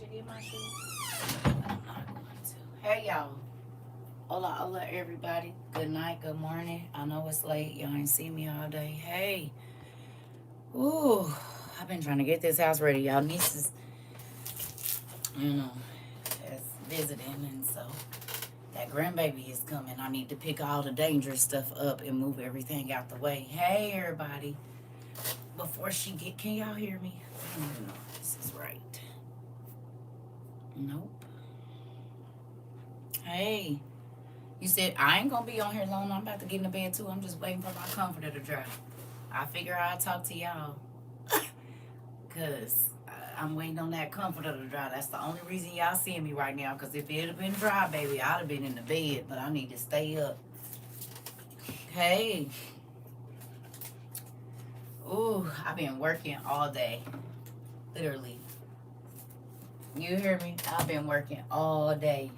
you get my shoes? I'm not going to. Hey, y'all. Hola, hola, everybody. Good night, good morning. I know it's late. Y'all ain't seen me all day. Hey. Ooh, I've been trying to get this house ready. Y'all nieces, you know, is visiting, and so that grandbaby is coming. I need to pick all the dangerous stuff up and move everything out the way. Hey, everybody. Before she get, can y'all hear me? I don't even know if this is right. Nope. Hey, you said I ain't gonna be on here long. I'm about to get in the bed too. I'm just waiting for my comforter to dry. I figure I'll talk to y'all. Cause I'm waiting on that comforter to dry. That's the only reason y'all seeing me right now. Cause if it had been dry, baby, I'd have been in the bed. But I need to stay up. Hey. Ooh, I've been working all day. Literally. You hear me? I've been working all day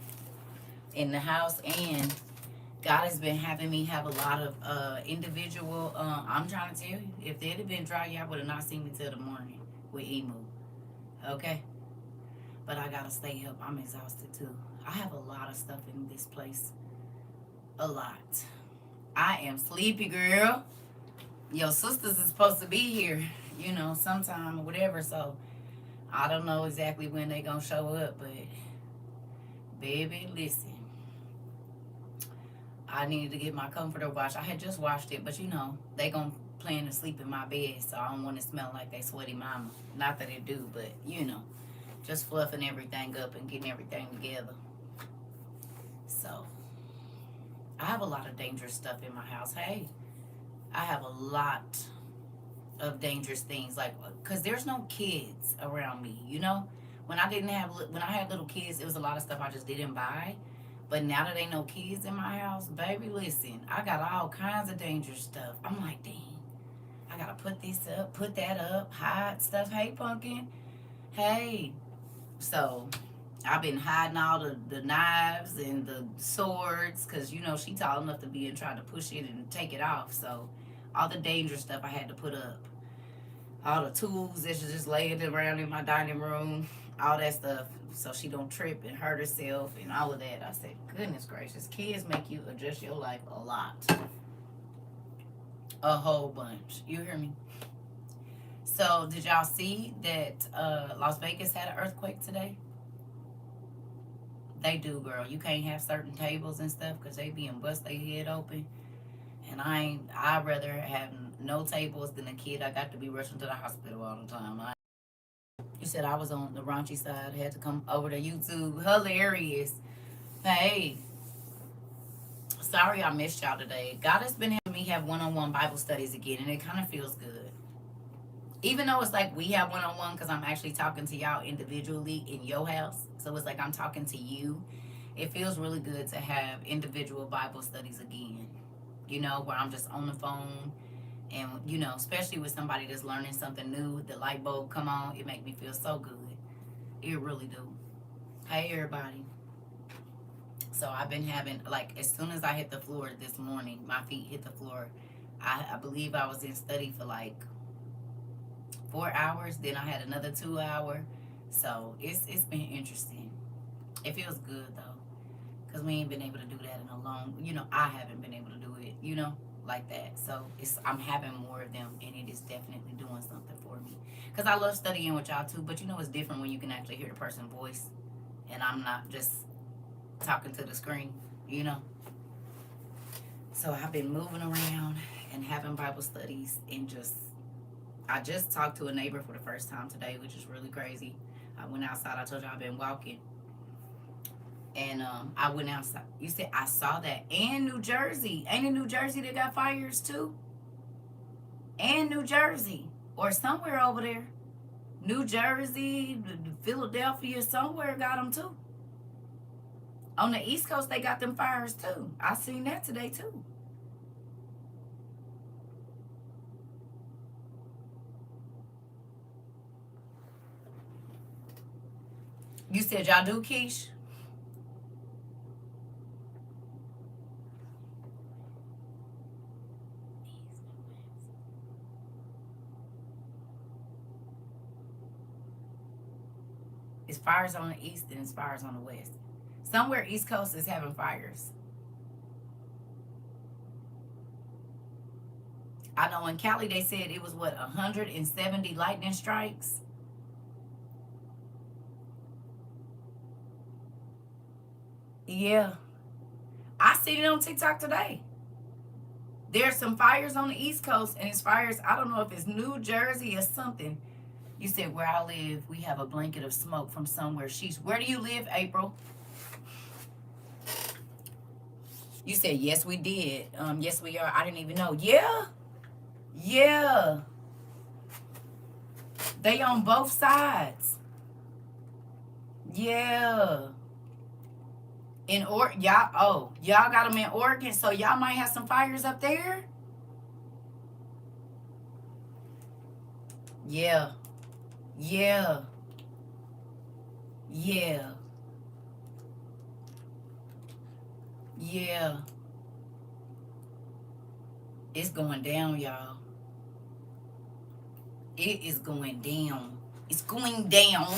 in the house, and God has been having me have a lot of individual. I'm trying to tell you, if it had been dry, y'all would have not seen me till the morning with Emu. Okay? But I gotta stay up. I'm exhausted too. I have a lot of stuff in this place. A lot. I am sleepy, girl. Your sisters is supposed to be here, you know, sometime or whatever. So I don't know exactly when they gonna show up, but baby, listen. I needed to get my comforter washed. I had just washed it, but you know, they gonna plan to sleep in my bed, so I don't want to smell like they sweaty mama. Not that it do, but you know, just fluffing everything up and getting everything together. So I have a lot of dangerous stuff in my house. Hey, I have a lot of dangerous things, like, cause there's no kids around me. You know, when I had little kids, it was a lot of stuff I just didn't buy. But now that ain't no kids in my house, baby, listen, I got all kinds of dangerous stuff. I'm like, dang, I gotta put this up, put that up, hide stuff. Hey, pumpkin. Hey. So I've been hiding all the knives and the swords, because, you know, she tall enough to be and try to push it and take it off. So all the dangerous stuff I had to put up. All the tools that she just laying around in my dining room, all that stuff, so she don't trip and hurt herself and all of that. I said, goodness gracious, kids make you adjust your life a lot. A whole bunch. You hear me? So did y'all see that Las Vegas had an earthquake today? They do, girl. You can't have certain tables and stuff because they be and bust their head open. And I'd rather have no tables than a kid I got to be rushing to the hospital all the time. You said I was on the raunchy side. I had to come over to YouTube. Hilarious. Hey, sorry I missed y'all today. God has been having me have one-on-one Bible studies again, and it kind of feels good. Even though it's like we have one-on-one, because I'm actually talking to y'all individually in your house. So it's like I'm talking to you. It feels really good to have individual Bible studies again. You know, where I'm just on the phone. And, you know, especially with somebody that's learning something new, the light bulb come on, it make me feel so good. It really do. Hey, everybody. So I've been having, like, as soon as I hit the floor this morning, my feet hit the floor, I believe I was in study for like 4 hours. Then I had another 2 hour. So it's been interesting. It feels good, though, because we ain't been able to do that in a long, you know, I haven't been able to do it, you know, like that. So I'm having more of them, and it is definitely doing something for me. Because I love studying with y'all, too, but you know it's different when you can actually hear the person's voice, and I'm not just talking to the screen, you know. So I've been moving around and having Bible studies, and I just talked to a neighbor for the first time today, which is really crazy. I went outside. I told you I've been walking. And I went outside. You said I saw that. And New Jersey. Ain't it New Jersey that got fires too? And New Jersey. Or somewhere over there. New Jersey, Philadelphia, somewhere got them too. On the East Coast, they got them fires too. I seen that today too. You said y'all do, Keish? It's fires on the east and it's fires on the west. Somewhere East Coast is having fires. I know in Cali they said it was what, 170 lightning strikes. Yeah. I seen it on TikTok today. There's some fires on the East Coast, and it's fires, I don't know if it's New Jersey or something. You said, where I live, we have a blanket of smoke from somewhere. Where do you live, April? You said, yes, we did. Yes, we are. I didn't even know. Yeah. Yeah. They on both sides. Yeah. Y'all got them in Oregon, so y'all might have some fires up there. Yeah. Yeah. Yeah. Yeah. It's going down, y'all. It is going down. It's going down.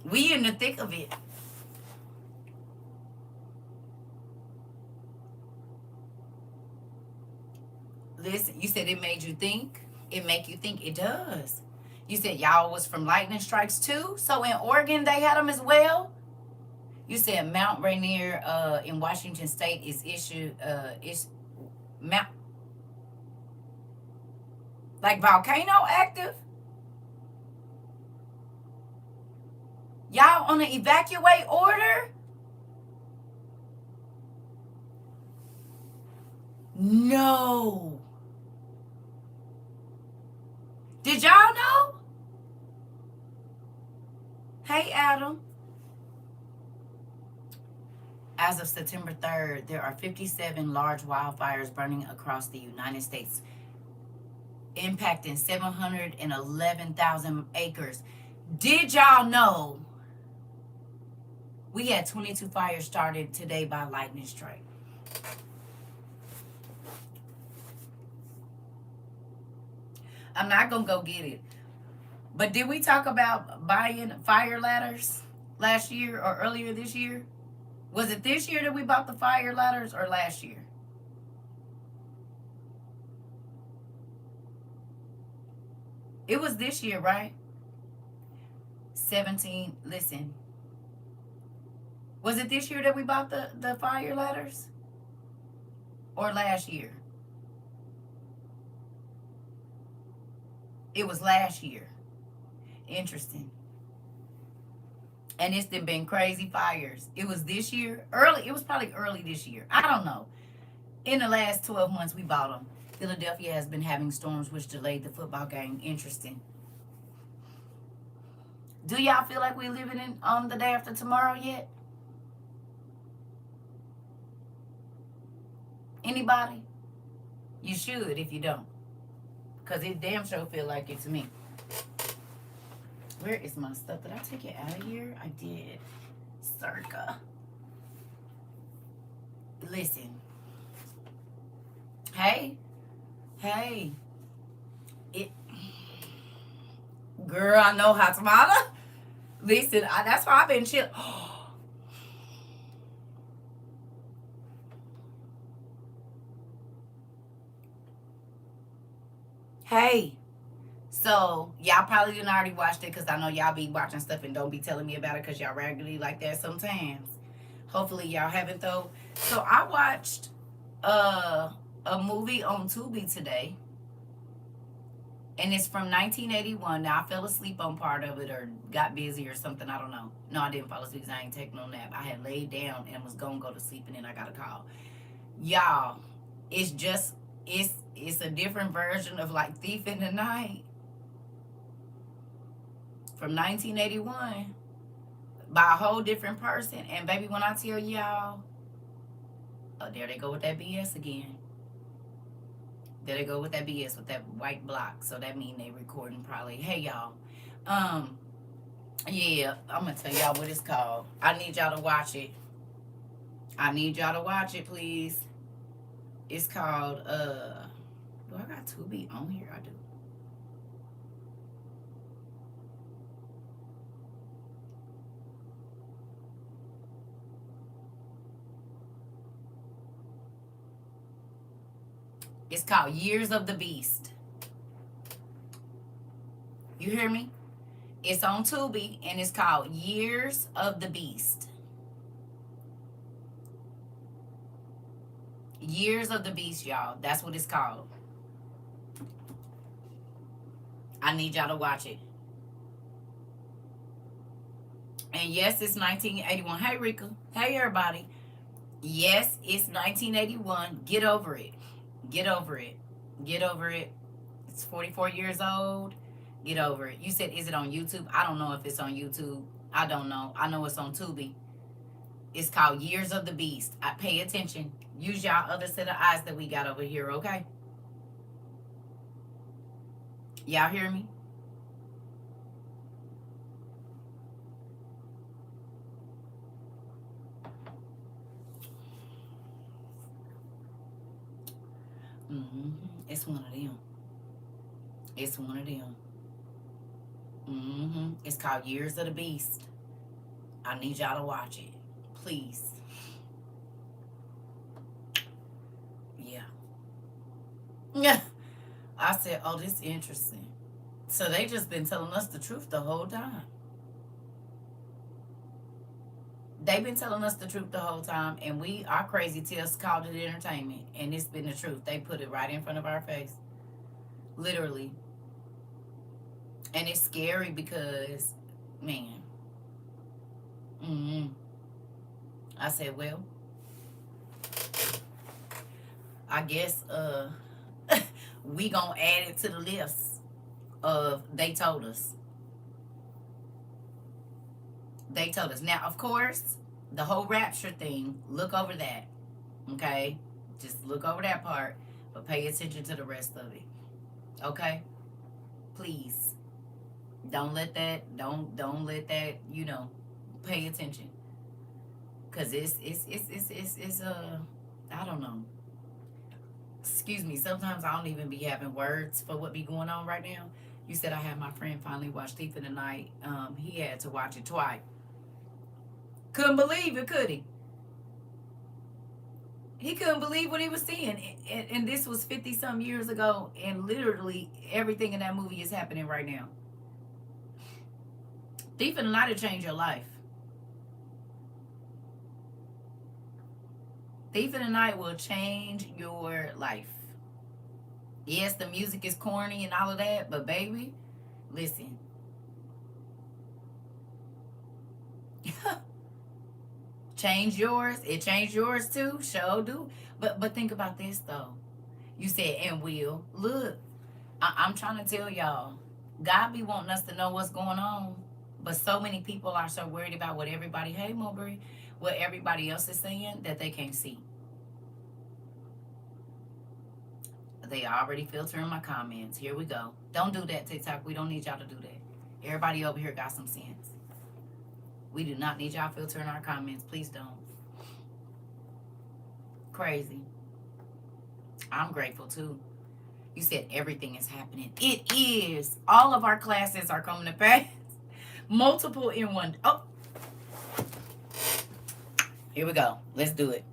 We in the thick of it. Listen, you said it made you think. It make you think. It does. You said y'all was from lightning strikes too. So in Oregon they had them as well. You said Mount Rainier in Washington State is Mount, like volcano active. Y'all on an evacuate order? No. Did y'all know? Hey, Adam. As of September 3rd, there are 57 large wildfires burning across the United States, impacting 711,000 acres. Did y'all know we had 22 fires started today by lightning strike? I'm not going to go get it. But did we talk about buying fire ladders last year or earlier this year? Was it this year that we bought the fire ladders or last year? It was this year, right? 17. Listen. Was it this year that we bought the fire ladders? Or last year? It was last year. Interesting. And it's been crazy fires. It was this year. It was probably early this year. I don't know. In the last 12 months, we bought them. Philadelphia has been having storms which delayed the football game. Interesting. Do y'all feel like we're living in on the day after tomorrow yet? Anybody? You should if you don't. Because it damn sure feel like it to me. Where is my stuff? Did I take it out of here? I did. CERCA. Listen. Hey. Girl, I know hot tomato. Listen, that's why I've been chill. Hey. So, y'all probably didn't already watch it because I know y'all be watching stuff and don't be telling me about it because y'all regularly like that sometimes. Hopefully y'all haven't though. So, I watched a movie on Tubi today. And it's from 1981. Now, I fell asleep on part of it or got busy or something. I don't know. No, I didn't fall asleep because I ain't taking no nap. I had laid down and was going to go to sleep and then I got a call. Y'all, it's a different version of like Thief in the Night from 1981 by a whole different person. And baby, when I tell y'all, oh, there they go with that BS again. There they go with that BS with that white block. So that mean they recording probably. Hey y'all. Yeah, I'm gonna tell y'all what it's called. I need y'all to watch it. Please. It's called do I got Tubi on here? I do. It's called Years of the Beast. You hear me? It's on Tubi, and it's called Years of the Beast. Years of the Beast, y'all. That's what it's called. I need y'all to watch it. And yes, it's 1981. Hey, Rika. Hey, everybody. Yes, it's 1981. Get over it. Get over it. Get over it. It's 44 years old. Get over it. You said, is it on YouTube? I don't know if it's on YouTube. I don't know. I know it's on Tubi. It's called Years of the Beast. I pay attention. Use y'all other set of eyes that we got over here, okay? Y'all hear me? Mm-hmm. It's one of them. It's one of them. Mm-hmm. It's called Years of the Beast. I need y'all to watch it. Please. Yeah. Yeah. I said, oh, this is interesting. So they just been telling us the truth the whole time. They've been telling us the truth the whole time, and our crazy tales called it entertainment, and it's been the truth. They put it right in front of our face. Literally. And it's scary because, man. I said, well, I guess we gonna add it to the list of they told us. They told us. Now, of course, the whole rapture thing, look over that. Okay? Just look over that part, but pay attention to the rest of it. Okay? Please. Don't let that, pay attention. Cause it's I don't know. Excuse me, sometimes I don't even be having words for what be going on right now. You said I had my friend finally watch Thief in the Night. He had to watch it twice. Couldn't believe it, could he? He couldn't believe what he was seeing. And this was 50-some years ago, and literally everything in that movie is happening right now. Thief in the Night will change your life. Thief in the Night will change your life. Yes, the music is corny and all of that, but baby, listen. Change yours. It changed yours too. Sure do. But think about this though. You said, and will. Look, I'm trying to tell y'all, God be wanting us to know what's going on. But so many people are so worried about what everybody, hey Mulberry, what everybody else is saying that they can't see. They already filtering my comments. Here we go. Don't do that, TikTok. We don't need y'all to do that. Everybody over here got some sense. We do not need y'all filtering our comments. Please don't. Crazy. I'm grateful too. You said everything is happening. It is. All of our classes are coming to pass. Multiple in one. Oh. Here we go. Let's do it.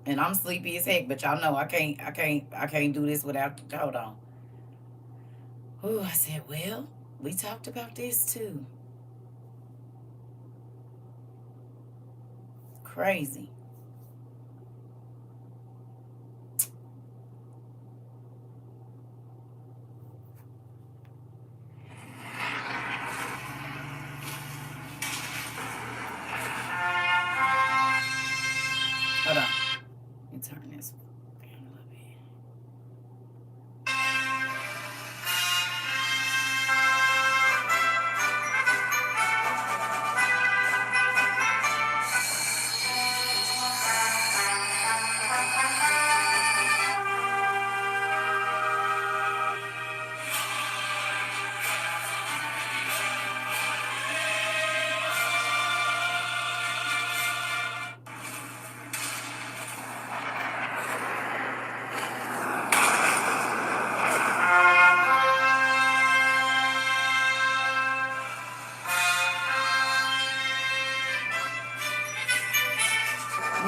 And I'm sleepy as heck, but y'all know I can't do this without, hold on. Ooh, I said, well, we talked about this too. Crazy. Hold on. Let me turn this down a little bit.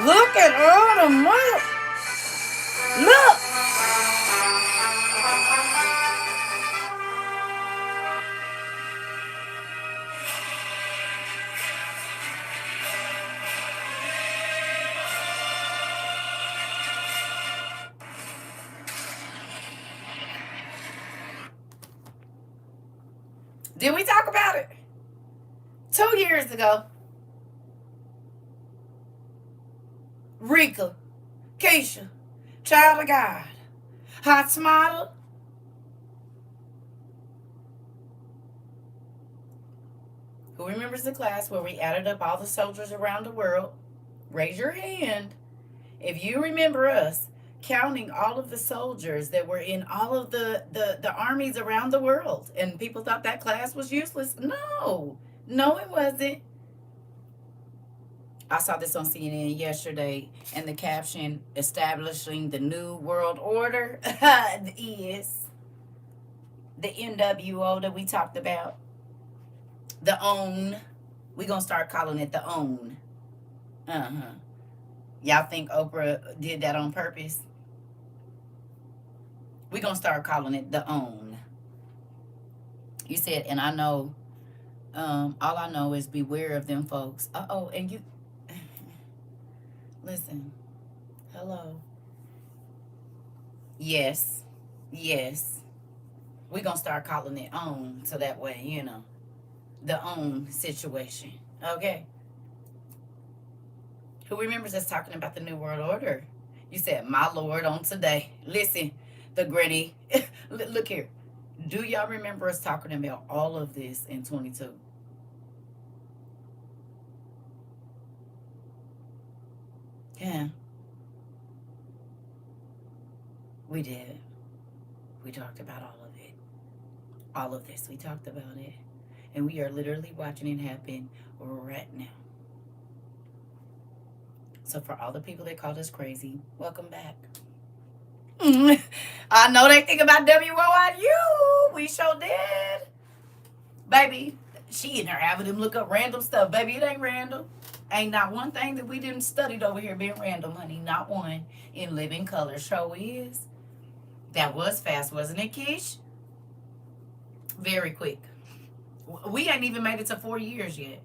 Look at all the money. Look. Did we talk about it? 2 years ago. Rika, Keisha, Child of God, Hot Smarter. Who remembers the class where we added up all the soldiers around the world? Raise your hand if you remember us counting all of the soldiers that were in all of the armies around the world. And people thought that class was useless. No, no, it wasn't. I saw this on CNN yesterday, and the caption, establishing the new world order, is the NWO that we talked about. The OWN. We're going to start calling it the OWN. Uh-huh. Y'all think Oprah did that on purpose? We're going to start calling it the OWN. You said, and I know, all I know is beware of them folks. Uh-oh, and you, listen, hello. Yes, yes. We're going to start calling it OWN, so that way, you know, the OWN situation, okay? Who remembers us talking about the New World Order? You said, my Lord, on today. Listen, the granny. Look here. Do y'all remember us talking about all of this in 22? Yeah. We did. We talked about all of it. All of this. We talked about it. And we are literally watching it happen right now. So for all the people that called us crazy, welcome back. I know they think about WOIU. We sure did. Baby, she in there having them look up random stuff. Baby, it ain't random. Ain't not one thing that we didn't studied over here being random, honey. Not one. In living color. Show is. That was fast, wasn't it, Kish? Very quick. We ain't even made it to 4 years yet.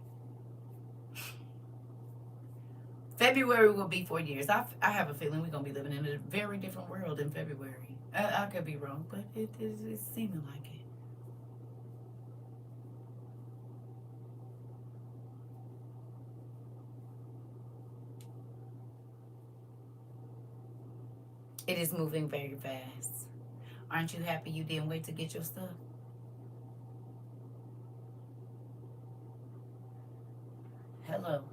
February will be 4 years. I have a feeling we're going to be living in a very different world in February. I could be wrong, but it's seeming like it. It is moving very fast. Aren't you happy you didn't wait to get your stuff? Hello.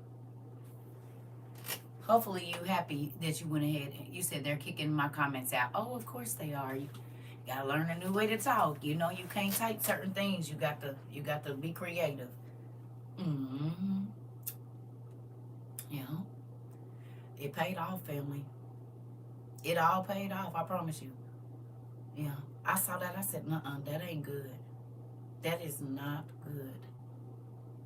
Hopefully you happy that you went ahead. You said they're kicking my comments out. Oh, of course they are. You gotta learn a new way to talk. You know you can't type certain things. You got to be creative. Mm-hmm. Yeah. It paid off, family. It all paid off, I promise you. Yeah. I saw that. I said, nuh-uh, that ain't good. That is not good.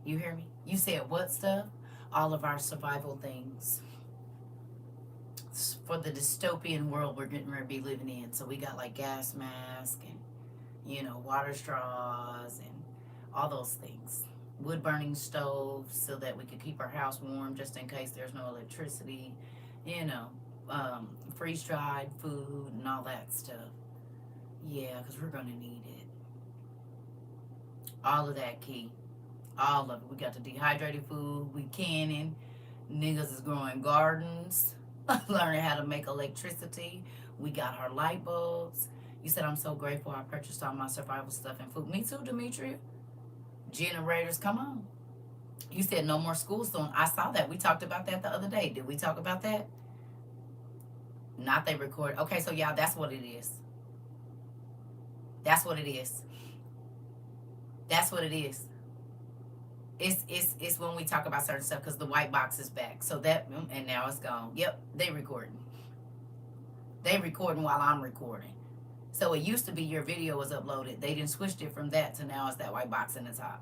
You hear me? You said what stuff? All of our survival things. For the dystopian world we're getting ready to be living in. So we got like gas masks and, you know, water straws and all those things. Wood burning stoves so that we could keep our house warm just in case there's no electricity. You know, freeze dried food and all that stuff. Yeah, because we're going to need it. All of that key. All of it. We got the dehydrated food. We canning. Niggas is growing gardens. Learning how to make electricity. We got our light bulbs. You said, I'm so grateful I purchased all my survival stuff and food. Me too, Demetria. Generators, come on. You said no more school soon. I saw that. We talked about that the other day. Did we talk about that? Not they record. Okay, so y'all, that's what it is. That's what it is. That's what it is. It's when we talk about certain stuff because the white box is back. So that, and now it's gone. Yep, they recording. They recording while I'm recording. So it used to be your video was uploaded. They didn't switch it from that to now it's that white box in the top.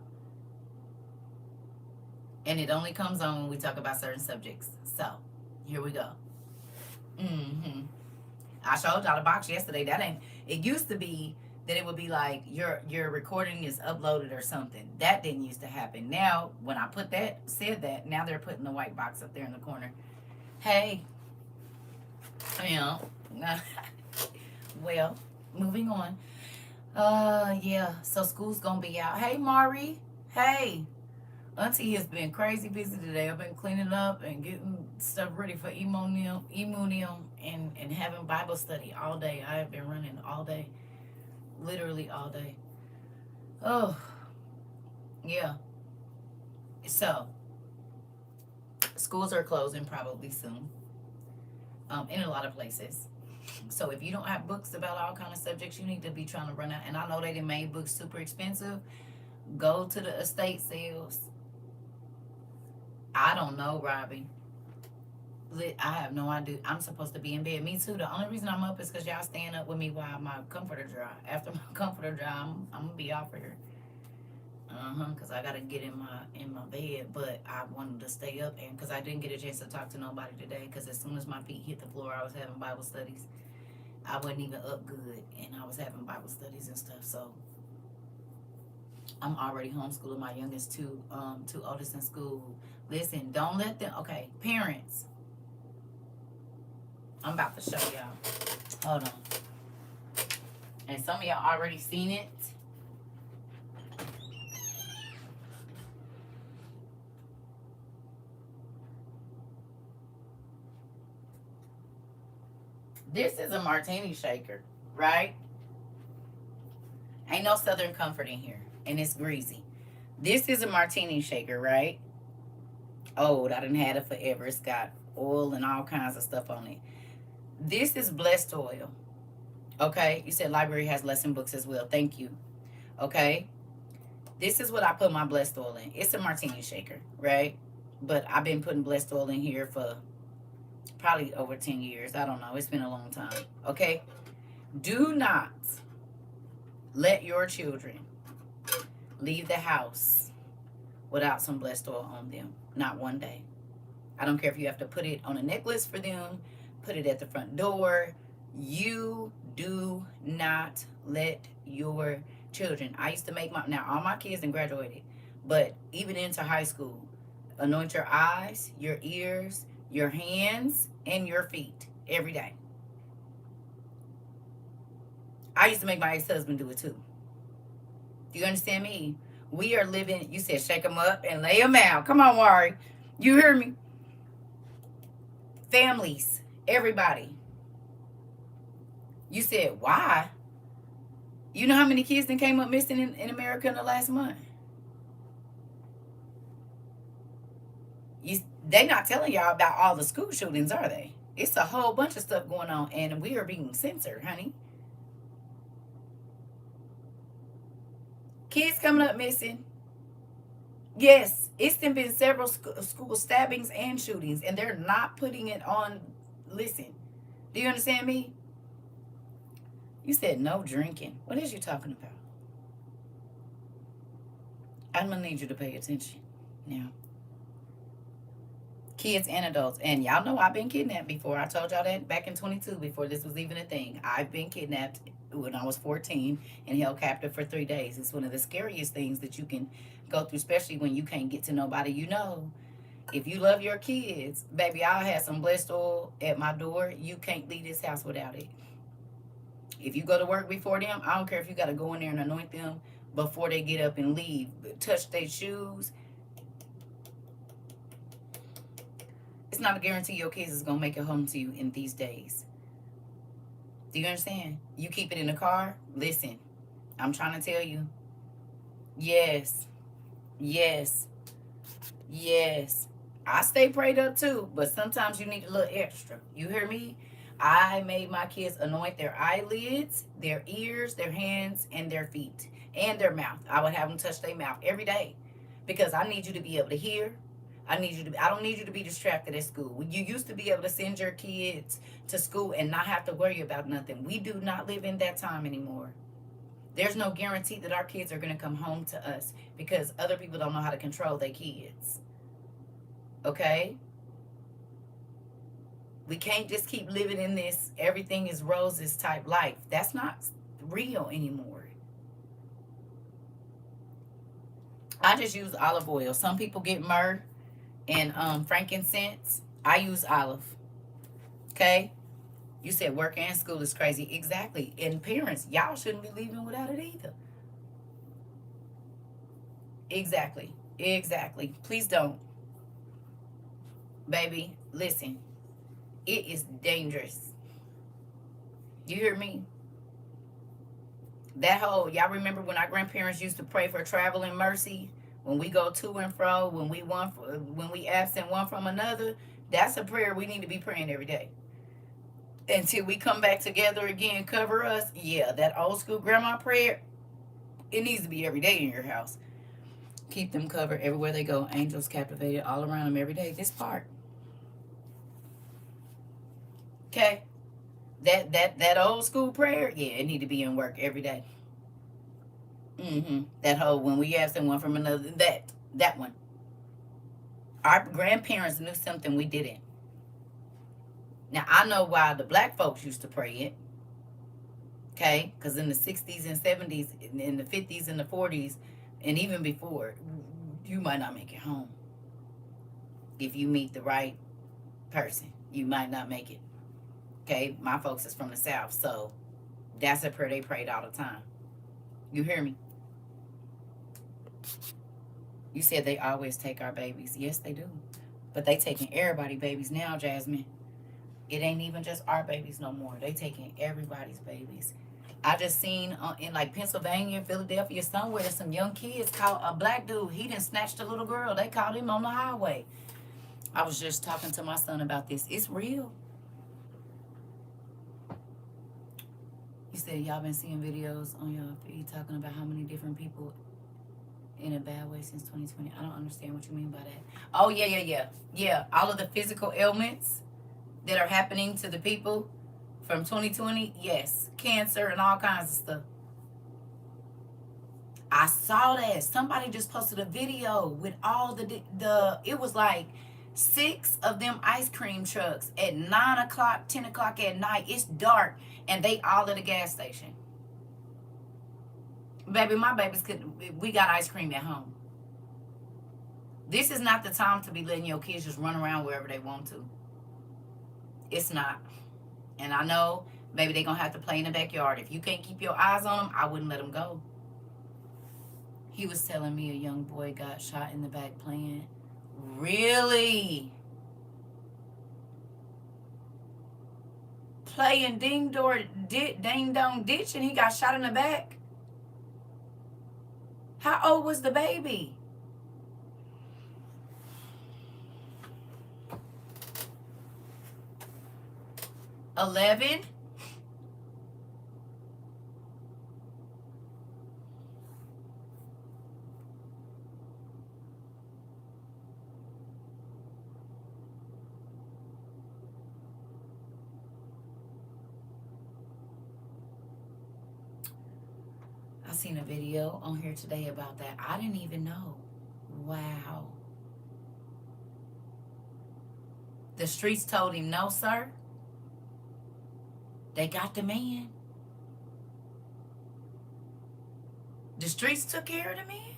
And it only comes on when we talk about certain subjects. So here we go. I showed y'all the box yesterday. That ain't. It used to be that it would be like your recording is uploaded or something. That didn't used to happen. Now, when I said that, now they're putting the white box up there in the corner. Hey, you know, well, moving on. Yeah. So school's gonna be out. Hey, Mari. Hey. Auntie has been crazy busy today. I've been cleaning up and getting stuff ready for Emunium and having Bible study all day. I have been running all day. Literally all day. Oh, yeah. So, schools are closing probably soon. In a lot of places. So if you don't have books about all kind of subjects, you need to be trying to run out. And I know they done made books super expensive. Go to the estate sales. I don't know, Robbie. I have no idea. I'm supposed to be in bed. Me too. The only reason I'm up is because y'all staying up with me while my comforter dry. After my comforter dry, I'm gonna be off of here. Cause I gotta get in my bed, but I wanted to stay up and cause I didn't get a chance to talk to nobody today. Cause as soon as my feet hit the floor, I was having Bible studies. I wasn't even up good, and I was having Bible studies and stuff. So I'm already homeschooling my youngest two oldest in school. Listen, don't let them. Okay, parents. I'm about to show y'all. Hold on. And some of y'all already seen it. This is a martini shaker, right? Ain't no Southern Comfort in here, and it's greasy. This is a martini shaker, right? Old. I done had it forever. It's got oil and all kinds of stuff on it. This is blessed oil. Okay, you said library has lesson books as well. Thank you. Okay, this is what I put my blessed oil in. It's a martini shaker, right? But I've been putting blessed oil in here for probably over 10 years. I don't know. It's been a long time. Okay, do not let your children leave the house without some blessed oil on them. Not one day. I don't care if you have to put it on a necklace for them, put it at the front door. You do not let your children. I used to make now all my kids and graduated, but even into high school, anoint your eyes, your ears, your hands, and your feet every day. I used to make my ex-husband do it too. Do you understand me? We are living, you said shake them up and lay them out. Come on, Wari. You hear me? Families, everybody. You said, why? You know how many kids that came up missing in America in the last month? They not telling y'all about all the school shootings, are they? It's a whole bunch of stuff going on, and we are being censored, honey. Kids coming up missing. Yes, it's been several school stabbings and shootings, and they're not putting it on. Listen, do you understand me? You said no drinking. What is you talking about? I'm gonna need you to pay attention now. Kids and adults, and y'all know I've been kidnapped before. I told y'all that back in 22, before this was even a thing. I've been kidnapped when I was 14 and held captive for 3 days. It's one of the scariest things that you can go through, especially when you can't get to nobody you know. If you love your kids, baby, I'll have some blessed oil at my door. You can't leave this house without it. If you go to work before them, I don't care if you got to go in there and anoint them before they get up and leave. Touch their shoes. It's not a guarantee your kids is going to make it home to you in these days. Do you understand? You keep it in the car. Listen, I'm trying to tell you. Yes. Yes. Yes. I stay prayed up too, but sometimes you need a little extra. You hear me? I made my kids anoint their eyelids, their ears, their hands, and their feet, and their mouth. I would have them touch their mouth every day because I need you to be able to hear. I don't need you to be distracted at school. You used to be able to send your kids to school and not have to worry about nothing. We do not live in that time anymore. There's no guarantee that our kids are going to come home to us because other people don't know how to control their kids. Okay? We can't just keep living in this everything is roses type life. That's not real anymore. I just use olive oil. Some people get myrrh and frankincense. I use olive. Okay? You said work and school is crazy. Exactly. And parents, y'all shouldn't be leaving without it either. Exactly. Exactly. Please don't. Baby, listen. It is dangerous. You hear me? That whole, y'all remember when our grandparents used to pray for traveling mercy? When we go to and fro, when we absent one from another, that's a prayer we need to be praying every day. Until we come back together again, cover us. Yeah, that old school grandma prayer, it needs to be every day in your house. Keep them covered everywhere they go. Angels captivated all around them every day. This part. Okay? That old school prayer, yeah, it need to be in work every day. That whole when we absent one from another, that one. Our grandparents knew something we didn't. Now I know why the black folks used to pray it. Okay? Because in the 60s and 70s, in the 50s and the 40s, and even before, you might not make it home. If you meet the right person, you might not make it. Okay? My folks is from the South, so that's a prayer they prayed all the time. You hear me? You said they always take our babies. Yes, they do. But they taking everybody's babies now, Jasmine. It ain't even just our babies no more. They taking everybody's babies. I just seen in like Pennsylvania, Philadelphia, somewhere, there's some young kids caught a black dude. He done snatched a little girl. They caught him on the highway. I was just talking to my son about this. It's real. You said y'all been seeing videos on your feed talking about how many different people in a bad way since 2020. I don't understand what you mean by that. Oh, yeah. All of the physical ailments that are happening to the people from 2020, yes. Cancer and all kinds of stuff. I saw that. Somebody just posted a video with all the it was like 6 of them ice cream trucks at 9 o'clock, 10 o'clock at night. It's dark, and they all at a gas station. Baby, my babies we got ice cream at home. This is not the time to be letting your kids just run around wherever they want to. It's not. And I know maybe they're going to have to play in the backyard. If you can't keep your eyes on them, I wouldn't let them go. He was telling me a young boy got shot in the back playing. Really? Playing ding dong ditch, and he got shot in the back? How old was the baby? $11? I seen a video on here today about that. I didn't even know. Wow. The streets told him, no, sir. They got the man. The streets took care of the man.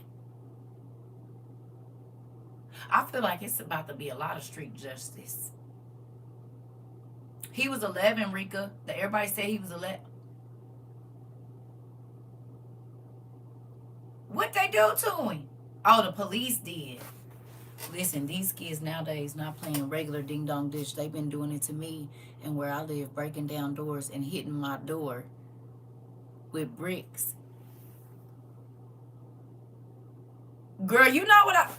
I feel like it's about to be a lot of street justice. He was 11, Rika. Everybody said he was 11. What they do to him? Oh, the police did. Listen, these kids nowadays not playing regular ding dong ditch. They've been doing it to me and where I live, breaking down doors and hitting my door with bricks. Girl, you know what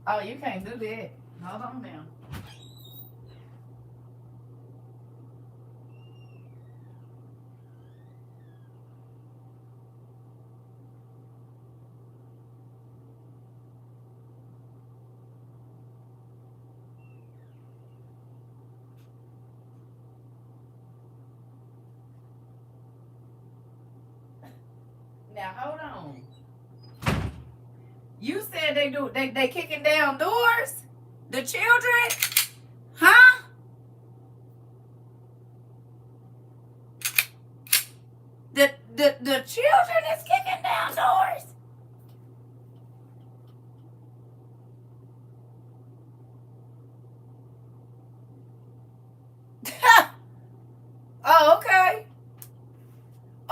Oh, you can't do that. Hold on now. Now hold on. You said they kicking down doors? The children? Huh? The children is kicking down doors?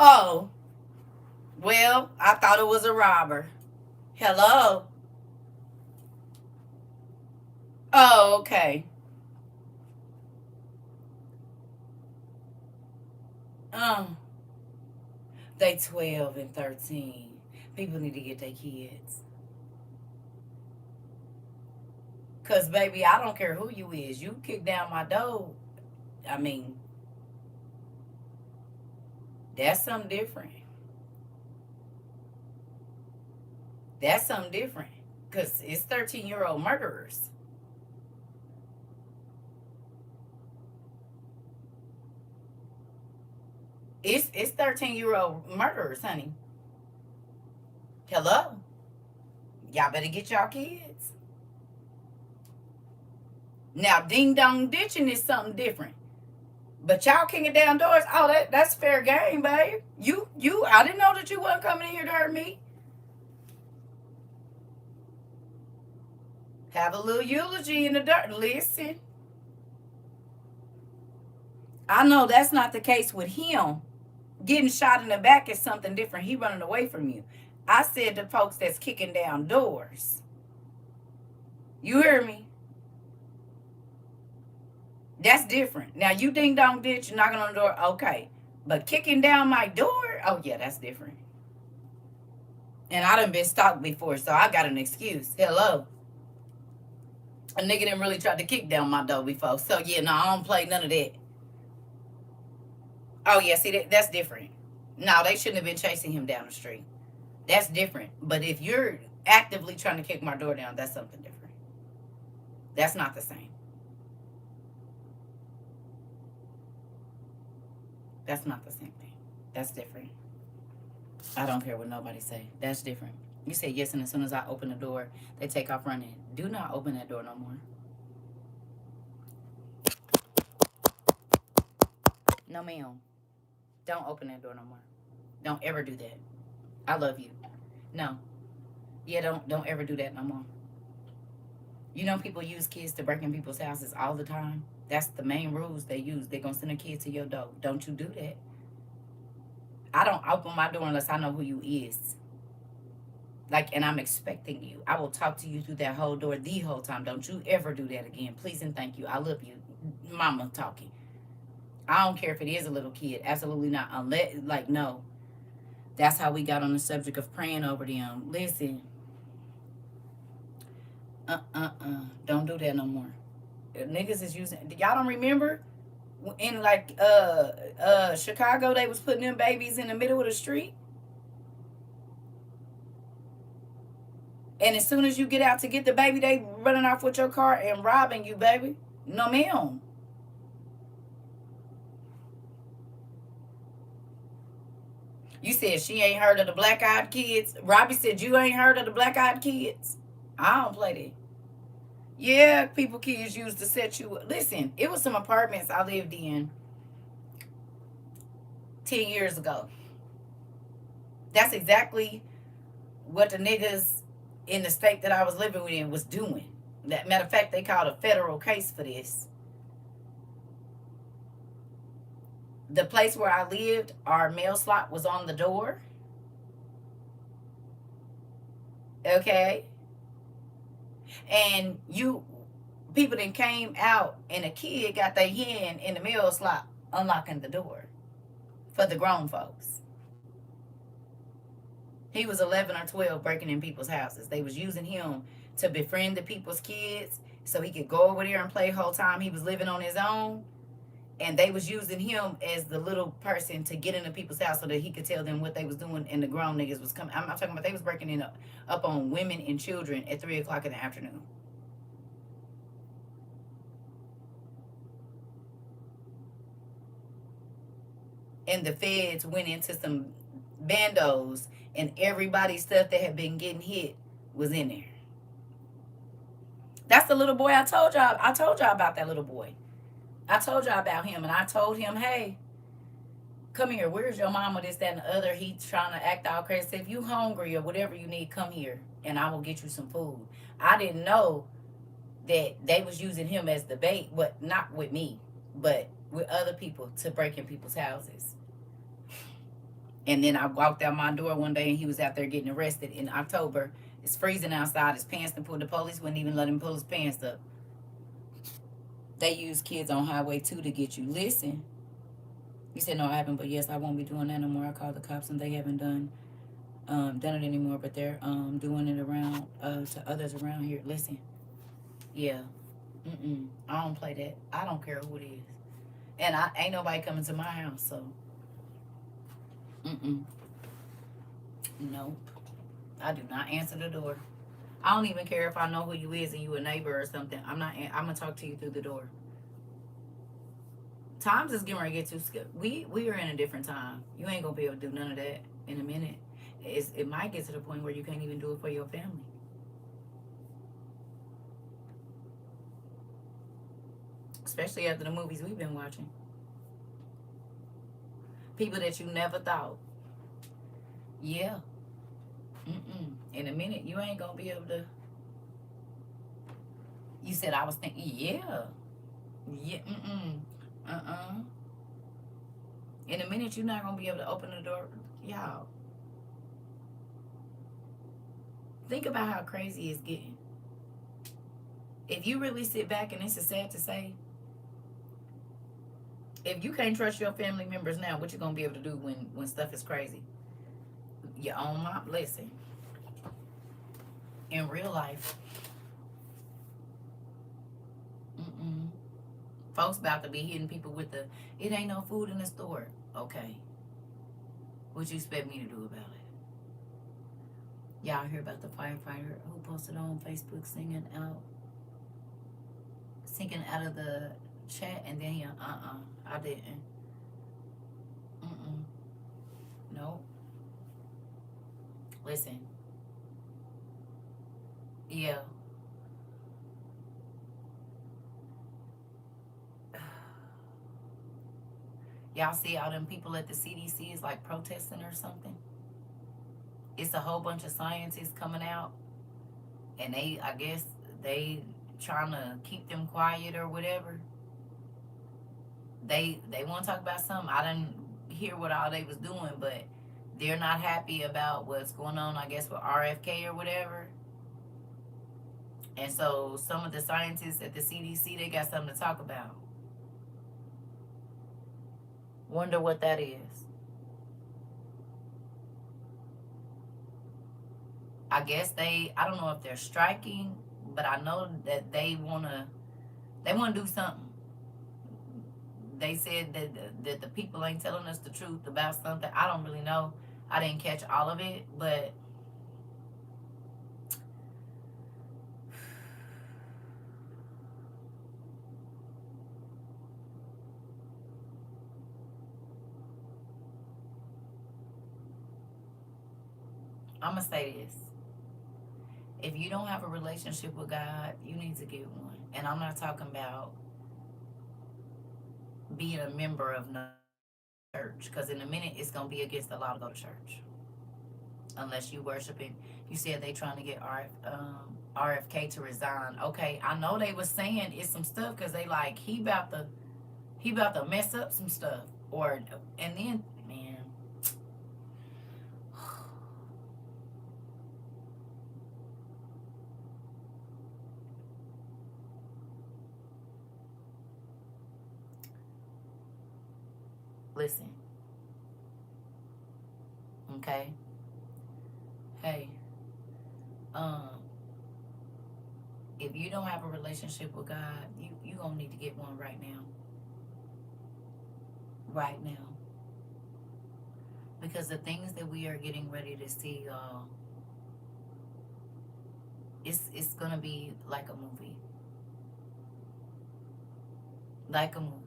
Oh, well, I thought it was a robber. Hello? Oh, okay. Um, they 12 and 13. People need to get their kids. Cause baby, I don't care who you is. You kick down my door. I mean, that's something different. That's something different. Cause it's 13-year-old murderers. It's 13-year-old murderers, honey. Hello? Y'all better get y'all kids. Now, ding dong ditching is something different. But y'all kicking down doors, oh, that's fair game, babe. I didn't know that you wasn't coming in here to hurt me. Have a little eulogy in the dirt. Listen, I know that's not the case with him. Getting shot in the back is something different. He running away from you. I said the folks that's kicking down doors. You hear me? That's different. Now you ding dong ditch, knocking on the door, okay. But kicking down my door, oh yeah, that's different. And I done been stalked before, so I got an excuse. Hello. A nigga didn't really try to kick down my door before. So yeah, no, I don't play none of that. Oh yeah, see that's different. No, they shouldn't have been chasing him down the street. That's different. But if you're actively trying to kick my door down, that's something different. That's not the same. That's not the same thing. That's different. I don't care what nobody say. That's different. You say yes, and as soon as I open the door, they take off running. Do not open that door no more. No, ma'am. Don't open that door no more. Don't ever do that. I love you. No. Yeah, don't ever do that no more. You know people use kids to break in people's houses all the time. That's the main rules they use. They're gonna send a kid to your door. Don't you do that. I don't open my door unless I know who you is. Like, and I'm expecting you. I will talk to you through that whole door the whole time. Don't you ever do that again. Please and thank you. I love you. Mama talking. I don't care if it is a little kid. Absolutely not. Unless, like, no. That's how we got on the subject of praying over them. Listen. Don't do that no more. Niggas is using. Y'all don't remember in like Chicago they was putting them babies in the middle of the street, and as soon as you get out to get the baby, they running off with your car and robbing you, baby. No, ma'am. You said she ain't heard of the Black Eyed Kids. Robbie said you ain't heard of the Black Eyed Kids. I don't play that. Yeah, people kids used to set you up. Listen, it was some apartments I lived in 10 years ago. That's exactly what the niggas in the state that I was living in was doing. That matter of fact, they called a federal case for this. The place where I lived, our mail slot was on the door. Okay. And people then came out and a kid got their hand in the mail slot unlocking the door for the grown folks. He was 11 or 12 breaking in people's houses. They was using him to befriend the people's kids so he could go over there and play the whole time he was living on his own. And they was using him as the little person to get into people's house so that he could tell them what they was doing, and the grown niggas was coming. I'm talking about they was breaking in up on women and children at 3 o'clock in the afternoon. And the feds went into some bandos, and everybody's stuff that had been getting hit was in there. That's the little boy I told y'all. I told y'all about that little boy. I told y'all about him, and I told him, hey, come here. Where's your mama? This, that, and the other. He's trying to act all crazy. If you hungry or whatever you need, come here, and I will get you some food. I didn't know that they was using him as the bait, but not with me, but with other people to break in people's houses. And then I walked out my door one day and he was out there getting arrested in October. It's freezing outside. His pants to pull. The police wouldn't even let him pull his pants up. They use kids on Highway 2 to get you. Listen, he said, no, I haven't, but yes, I won't be doing that no more. I called the cops and they haven't done it anymore, but they're doing it around to others around here. Listen, yeah, I don't play that. I don't care who it is, and I ain't nobody coming to my house, so nope. I do not answer the door. I don't even care if I know who you is and you a neighbor or something. I'm not. I'm gonna talk to you through the door. Times is getting ready to get too scared. We are in a different time. You ain't gonna be able to do none of that in a minute. It might get to the point where you can't even do it for your family. Especially after the movies we've been watching. People that you never thought. Yeah. In a minute, you ain't gonna be able to. You said I was thinking. Yeah. Yeah. In a minute, you're not gonna be able to open the door. Y'all, think about how crazy it's getting. If you really sit back, and this is sad to say, if you can't trust your family members now, what you gonna be able to do when stuff is crazy? Your own mom. Listen, in real life, folks about to be hitting people with the "it ain't no food in the store." Okay, what you expect me to do about it? Y'all hear about the firefighter who posted on Facebook singing out of the chat, and then he I didn't. No. Listen. Yeah. Y'all see all them people at the CDC is like protesting or something? It's a whole bunch of scientists coming out, and I guess they trying to keep them quiet or whatever. They want to talk about something. I didn't hear what all they was doing, but they're not happy about what's going on, I guess, with RFK or whatever. And so some of the scientists at the CDC, they got something to talk about. Wonder what that is. I guess I don't know if they're striking, but I know that they wanna do something. They said that the people ain't telling us the truth about something. I don't really know. I didn't catch all of it, but I'm gonna say this. If you don't have a relationship with God, you need to get one. And I'm not talking about being a member of no church, because in a minute it's gonna be against the law to go to church unless you worshiping. You said they trying to get RFK to resign. Okay, I know they was saying it's some stuff because they like he about to mess up some stuff, or and then man, listen, okay, hey, um, if you don't have a relationship with God, you gonna need to get one right now, right now, because the things that we are getting ready to see, y'all, it's gonna be like a movie, like a movie.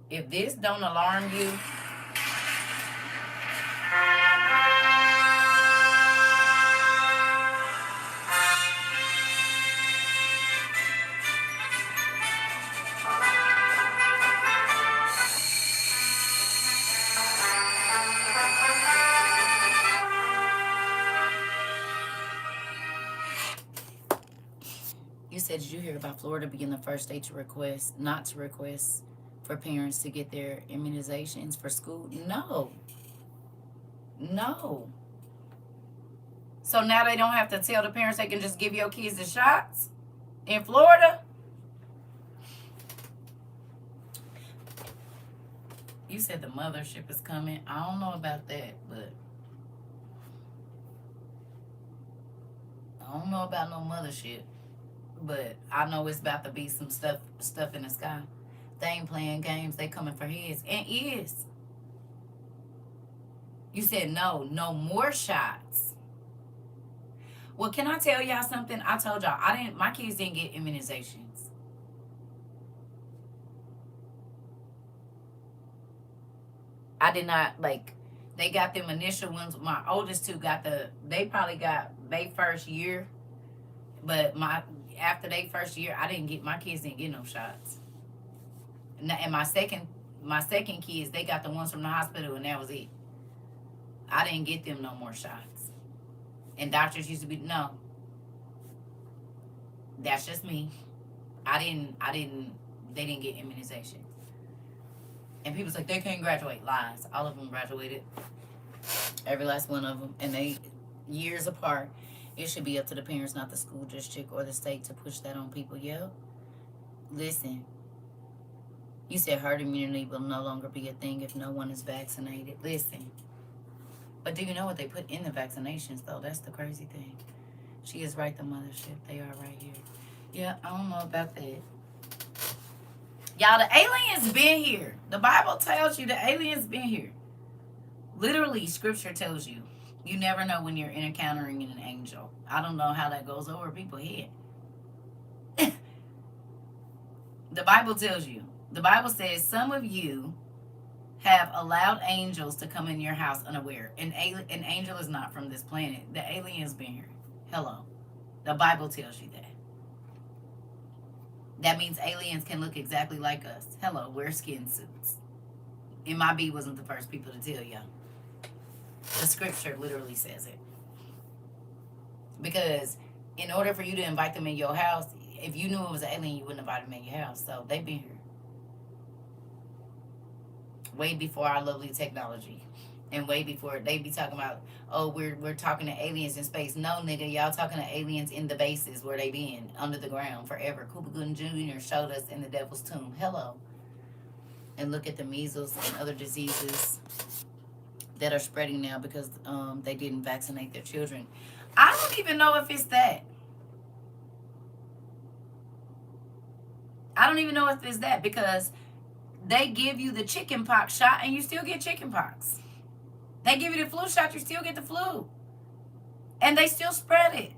If this don't alarm you, You said, did you hear about Florida being the first state to request, not to request for parents to get their immunizations for school? No. No. So now they don't have to tell the parents they can just give your kids the shots in Florida? You said the mothership is coming. I don't know about that, but I don't know about no mothership. But I know it's about to be some stuff in the sky. They ain't playing games. They coming for heads. And is. You said no more shots. Well, can I tell y'all something? I told y'all my kids didn't get immunizations. I did not, like, they got them initial ones. My oldest two they probably got their first year. But after their first year, my kids didn't get no shots. And my second kids, they got the ones from the hospital, and that was it. I didn't get them no more shots. And doctors used to be, no. That's just me. They didn't get immunization. And people's like, they can't graduate. Lies. All of them graduated. Every last one of them. And they, years apart. It should be up to the parents, not the school district or the state, to push that on people. Yeah. Listen. You said herd immunity will no longer be a thing if no one is vaccinated. Listen. But do you know what they put in the vaccinations, though? That's the crazy thing. She is right, the mothership. They are right here. Yeah, I don't know about that. Y'all, the aliens been here. The Bible tells you the aliens been here. Literally, scripture tells you. You never know when you're encountering an angel. I don't know how that goes over people's head. The Bible tells you. The Bible says some of you have allowed angels to come in your house unaware. An angel is not from this planet. The aliens been here. Hello. The Bible tells you that. That means aliens can look exactly like us. Hello, wear skin suits. MIB wasn't the first people to tell you. The scripture literally says it. Because in order for you to invite them in your house, if you knew it was an alien, you wouldn't invite them in your house. So they've been here. Way before our lovely technology. And way before they be talking about, oh, we're talking to aliens in space. No, nigga, y'all talking to aliens in the bases where they been, under the ground forever. Cuba Gooding Jr. showed us in the Devil's Tomb. Hello. And look at the measles and other diseases that are spreading now because they didn't vaccinate their children. I don't even know if it's that. I don't even know if it's that because they give you the chicken pox shot and you still get chicken pox. They give you the flu shot, you still get the flu. And they still spread it.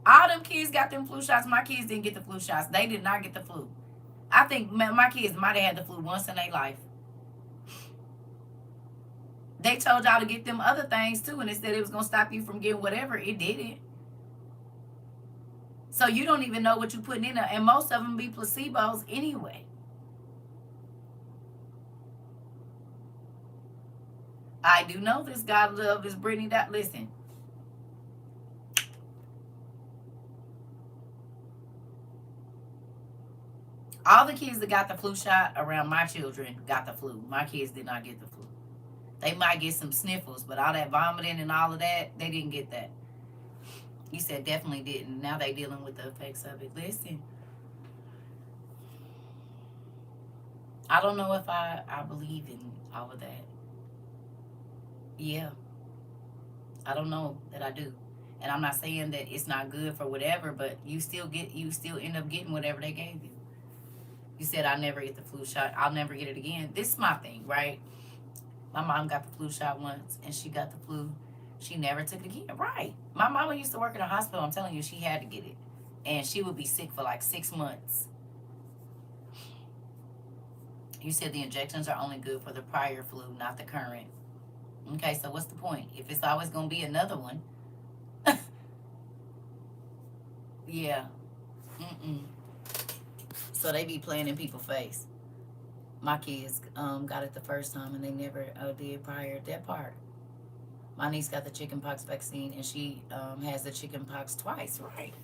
All them kids got them flu shots. My kids didn't get the flu shots. They did not get the flu. I think my kids might have had the flu once in their life. They told y'all to get them other things too, and they said it was going to stop you from getting whatever. It didn't. So you don't even know what you're putting in there. And most of them be placebos anyway. I do know this. God love is Brittany. That listen. All the kids that got the flu shot around my children got the flu. My kids did not get the flu. They might get some sniffles, but all that vomiting and all of that, they didn't get that. You said definitely didn't. Now they dealing with the effects of it. Listen. I don't know if I believe in all of that. Yeah. I don't know that I do. And I'm not saying that it's not good for whatever, but you still end up getting whatever they gave you. You said I'll never get the flu shot. I'll never get it again. This is my thing, right? My mom got the flu shot once and she got the flu. She never took it again. Right. My mama used to work in a hospital. I'm telling you, she had to get it. And she would be sick for like 6 months. You said the injections are only good for the prior flu, not the current. Okay, so what's the point? If it's always going to be another one. Yeah. So they be playing in people's face. My kids got it the first time and they never did prior that part. My niece got the chickenpox vaccine, and she has the chickenpox twice. Right,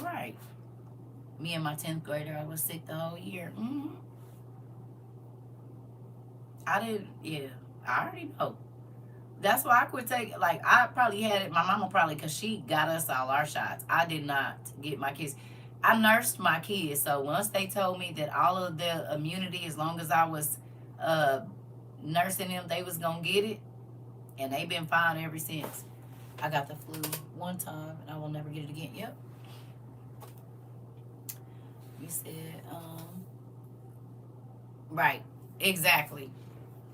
right. Me and my 10th grader, I was sick the whole year. I didn't. Yeah, I already know. That's why I quit taking. Like I probably had it. My mama probably because she got us all our shots. I did not get my kids. I nursed my kids, so once they told me that all of the immunity, as long as I was uh, nursing them, they was gonna get it, and they've been fine ever since. I got the flu one time, and I will never get it again. Yep. You said, right. Exactly.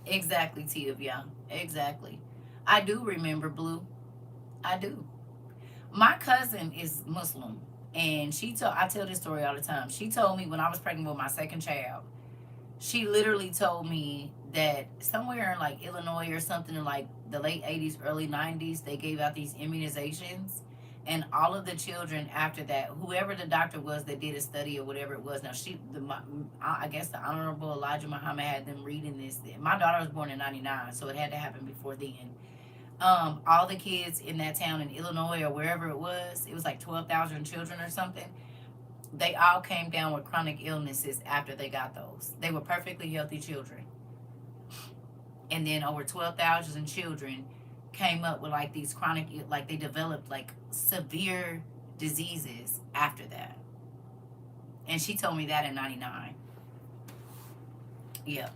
Exactly, Tia Young. Exactly. I do remember Blue. I do. My cousin is Muslim, and I tell this story all the time. She told me when I was pregnant with my second child, she literally told me that somewhere in like Illinois or something in like the late 80s, early 90s, they gave out these immunizations. And all of the children after that, whoever the doctor was that did a study or whatever it was, now I guess the Honorable Elijah Muhammad had them reading this. My daughter was born in '99, so it had to happen before then. All the kids in that town in Illinois or wherever it was like 12,000 children or something. They all came down with chronic illnesses after they got those. They were perfectly healthy children. And then over 12,000 children came up with like these chronic, like they developed like severe diseases after that. And she told me that in '99. Yep.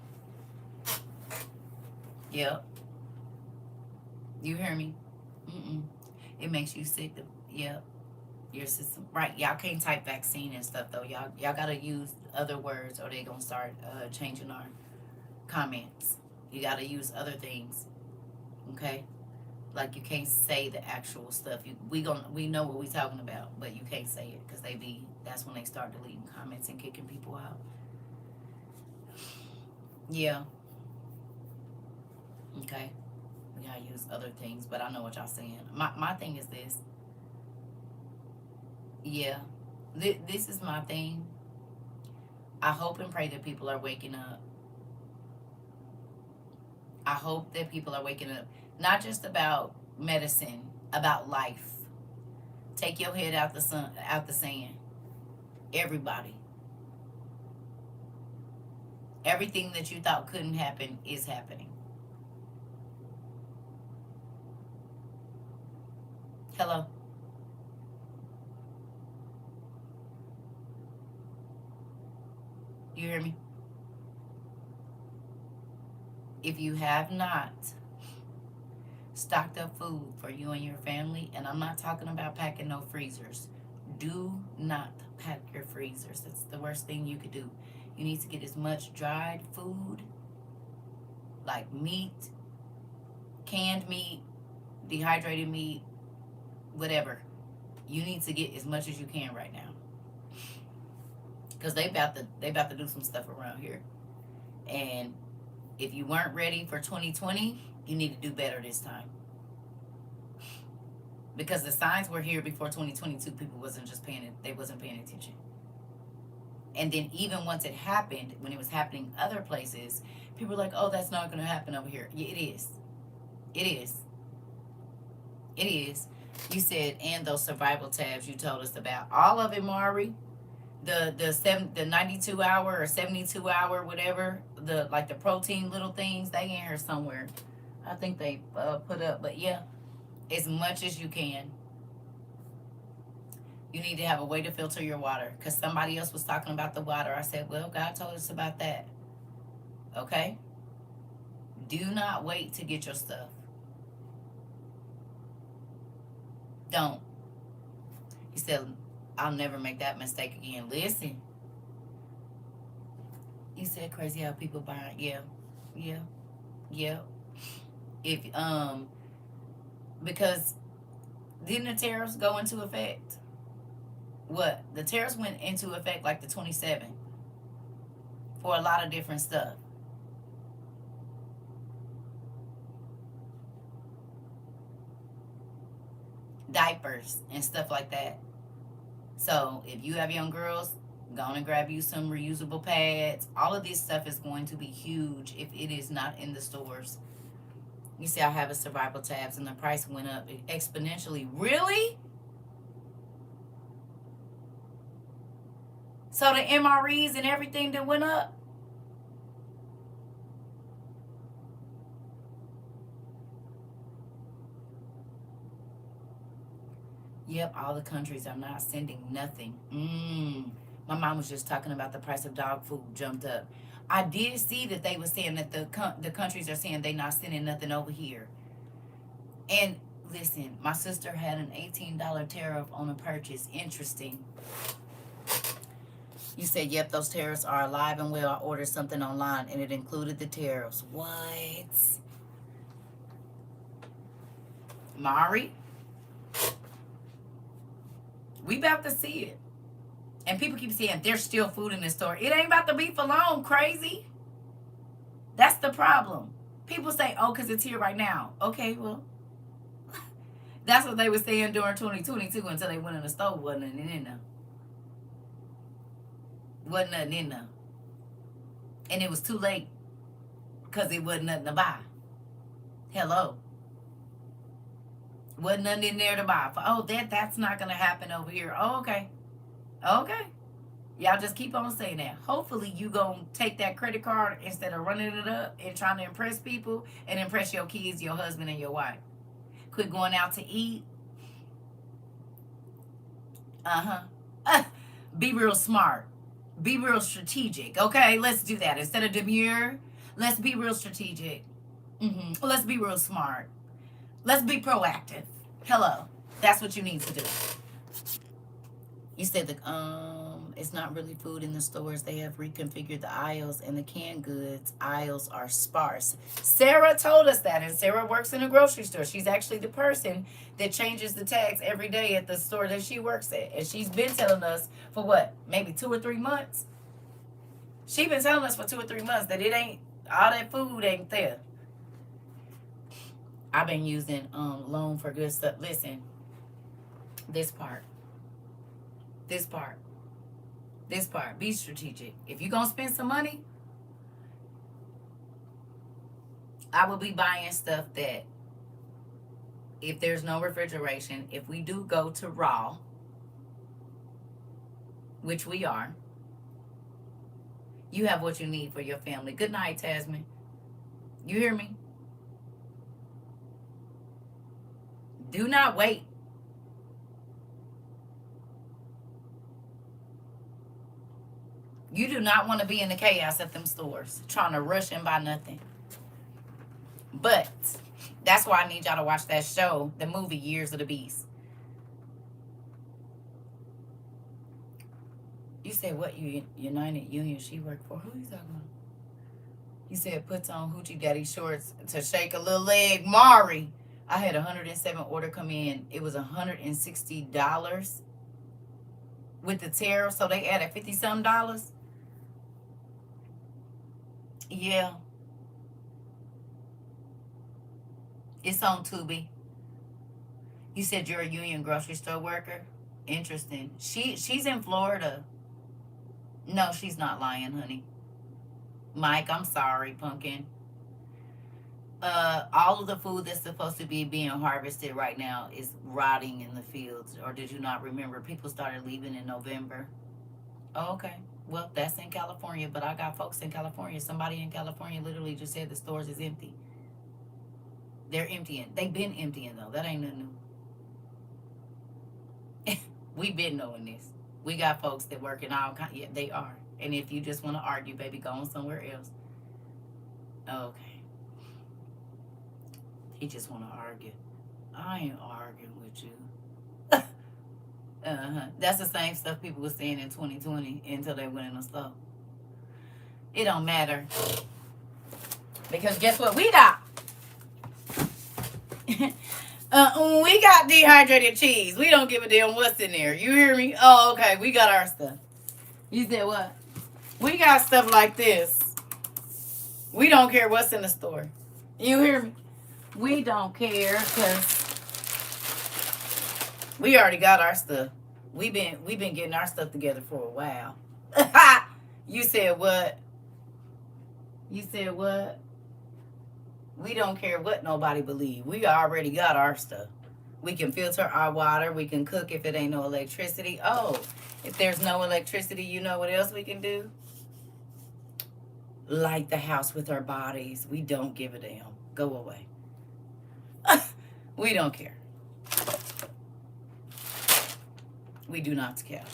Yep. You hear me? It makes you sick. Yep. Your system, right? Y'all can't type vaccine and stuff though. Y'all gotta use other words, or they gonna start changing our comments. You gotta use other things, okay? Like you can't say the actual stuff. We know what we talking about, but you can't say it because that's when they start deleting comments and kicking people out. Yeah. Okay. We gotta use other things, but I know what y'all saying. My thing is this. Yeah. This is my thing. I hope and pray that people are waking up. I hope that people are waking up, not just about medicine, about life. Take your head out the sand. Everybody. Everything that you thought couldn't happen is happening. Hello? You hear me? If you have not stocked up food for you and your family, and I'm not talking about packing no freezers. Do not pack your freezers. That's the worst thing you could do. You need to get as much dried food, like meat, canned meat, dehydrated meat, whatever. You need to get as much as you can right now. Because they about to do some stuff around here. And if you weren't ready for 2020, you need to do better this time. Because the signs were here before 2022. People wasn't paying attention. And then even once it happened, when it was happening other places, people were like, oh, that's not going to happen over here. Yeah, it is. It is. It is. You said, and those survival tabs you told us about. All of it, Mari. The 92 hour or 72 hour, whatever, the protein little things, they in here somewhere. I think they put up, but yeah, as much as you can. You need to have a way to filter your water, because somebody else was talking about the water. I said, well, God told us about that. Okay? Do not wait to get your stuff. Don't. He said, I'll never make that mistake again. Listen. You said crazy how people buy. Yeah. If because didn't the tariffs go into effect? What? The tariffs went into effect like the 27th for a lot of different stuff. Diapers and stuff like that. So if you have young girls, go on and grab you some reusable pads. All of this stuff is going to be huge if it is not in the stores. You see, I have a survival tabs and the price went up exponentially. Really? So the MREs and everything that went up? Yep, all the countries are not sending nothing. My mom was just talking about the price of dog food jumped up. I did see that they were saying that the countries are saying they not sending nothing over here. And listen, my sister had an $18 tariff on a purchase. Interesting. You said, yep, those tariffs are alive and well. I ordered something online and it included the tariffs. What? Mari? We about to see it. And people keep saying there's still food in the store. It ain't about to be for long, crazy. That's the problem. People say, oh, because it's here right now. Okay, well, that's what they were saying during 2022 until they went in the store. Wasn't nothing in there. Wasn't nothing in there. And it was too late because it wasn't nothing to buy. Hello. Wasn't nothing in there to buy. Oh, that's not going to happen over here. Oh, okay. Okay. Y'all just keep on saying that. Hopefully you going to take that credit card instead of running it up and trying to impress people and impress your kids, your husband, and your wife. Quit going out to eat. Be real smart. Be real strategic. Okay, let's do that. Instead of demure, let's be real strategic. Let's be real smart. Let's be proactive. Hello. That's what you need to do. You said it's not really food in the stores. They have reconfigured the aisles and the canned goods aisles are sparse. Sarah told us that, and Sarah works in a grocery store. She's actually the person that changes the tags every day at the store that she works at. And she's been telling us for what? Maybe 2 or 3 months? She's been telling us for 2 or 3 months that it ain't, all that food ain't there. I've been using loan for good stuff. Listen, this part. Be strategic. If you're going to spend some money, I will be buying stuff that if there's no refrigeration, if we do go to raw, which we are, you have what you need for your family. Good night, Tasman. You hear me? Do not wait. You do not want to be in the chaos at them stores, trying to rush and buy nothing. But that's why I need y'all to watch that show, the movie Years of the Beast. You said what? United Union she worked for? Who are you talking about? You said puts on hoochie daddy shorts to shake a little leg. Mari. I had 107 order come in. It was $160 with the tariff, so they added $50-some. Yeah. It's on Tubi. You said you're a union grocery store worker? Interesting. She's in Florida. No, she's not lying, honey. Mike, I'm sorry, Pumpkin. All of the food that's supposed to be being harvested right now is rotting in the fields. Or did you not remember? People started leaving in November. Oh, okay. Well, that's in California, but I got folks in California. Somebody in California literally just said the stores is empty. They're emptying. They've been emptying, though. That ain't nothing new. We've been knowing this. We got folks that work in all kinds. Yeah, they are. And if you just want to argue, baby, go on somewhere else. Okay. He just want to argue. I ain't arguing with you. That's the same stuff people were saying in 2020 until they went in the store. It don't matter. Because guess what we got? We got dehydrated cheese. We don't give a damn what's in there. You hear me? Oh, okay. We got our stuff. You said what? We got stuff like this. We don't care what's in the store. You hear me? We don't care because we already got our stuff. We've been getting our stuff together for a while. You said what? You said what? We don't care what nobody believe. We already got our stuff. We can filter our water. We can cook if it ain't no electricity. Oh, if there's no electricity, you know what else we can do? Light the house with our bodies. We don't give a damn. Go away. We don't care. We do not care.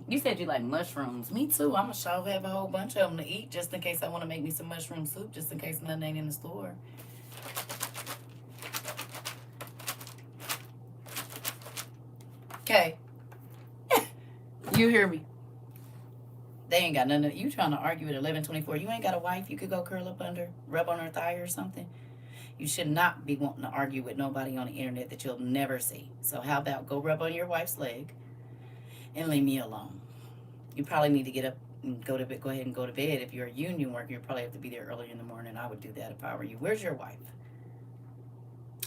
You said you like mushrooms. Me too. I'm going to sure have a whole bunch of them to eat just in case I want to make me some mushroom soup, just in case nothing ain't in the store. Okay. You hear me? They ain't got nothing. You trying to argue at 11:24. You ain't got a wife you could go curl up under, rub on her thigh or something? You should not be wanting to argue with nobody on the internet that you'll never see. So how about go rub on your wife's leg and leave me alone? You probably need to get up and go to bed. Go ahead and go to bed. If you're a union worker, you probably have to be there early in the morning. I would do that if I were you. Where's your wife?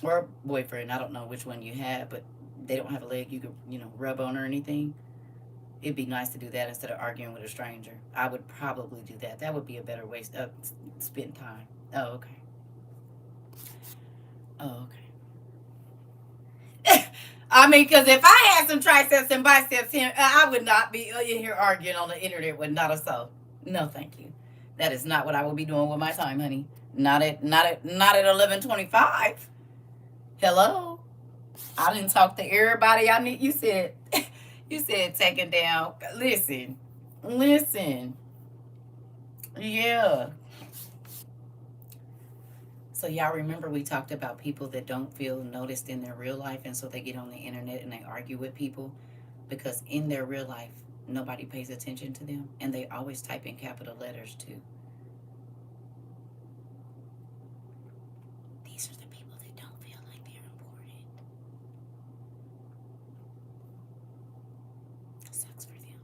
Or boyfriend? I don't know which one you have, but they don't have a leg you could, rub on or anything. It'd be nice to do that instead of arguing with a stranger. I would probably do that. That would be a better waste of spend time. Oh, okay. Oh, okay. I mean, because if I had some triceps and biceps here, I would not be in here arguing on the internet with not a soul. No, thank you. That is not what I will be doing with my time, honey. Not at 11:25. Hello. I didn't talk to everybody I need. You said taking down. Listen. Yeah. So y'all remember we talked about people that don't feel noticed in their real life, and so they get on the internet and they argue with people because in their real life nobody pays attention to them, and they always type in capital letters too. These are the people that don't feel like they're important. It sucks for them.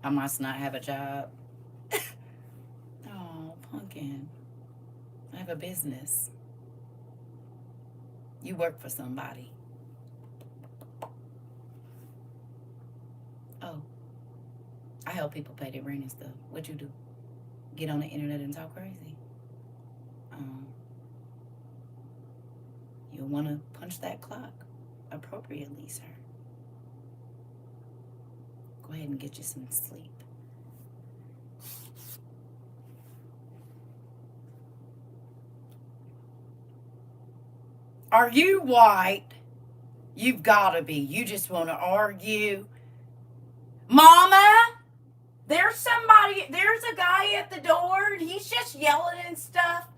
I must not have a job. Oh, pumpkin. I have a business. You work for somebody. Oh, I help people pay their rent and stuff. What you do? Get on the internet and talk crazy? You'll want to punch that clock appropriately, sir. Go ahead and get you some sleep. Are you white? You've got to be. You just want to argue. Mama, there's a guy at the door, and he's just yelling and stuff.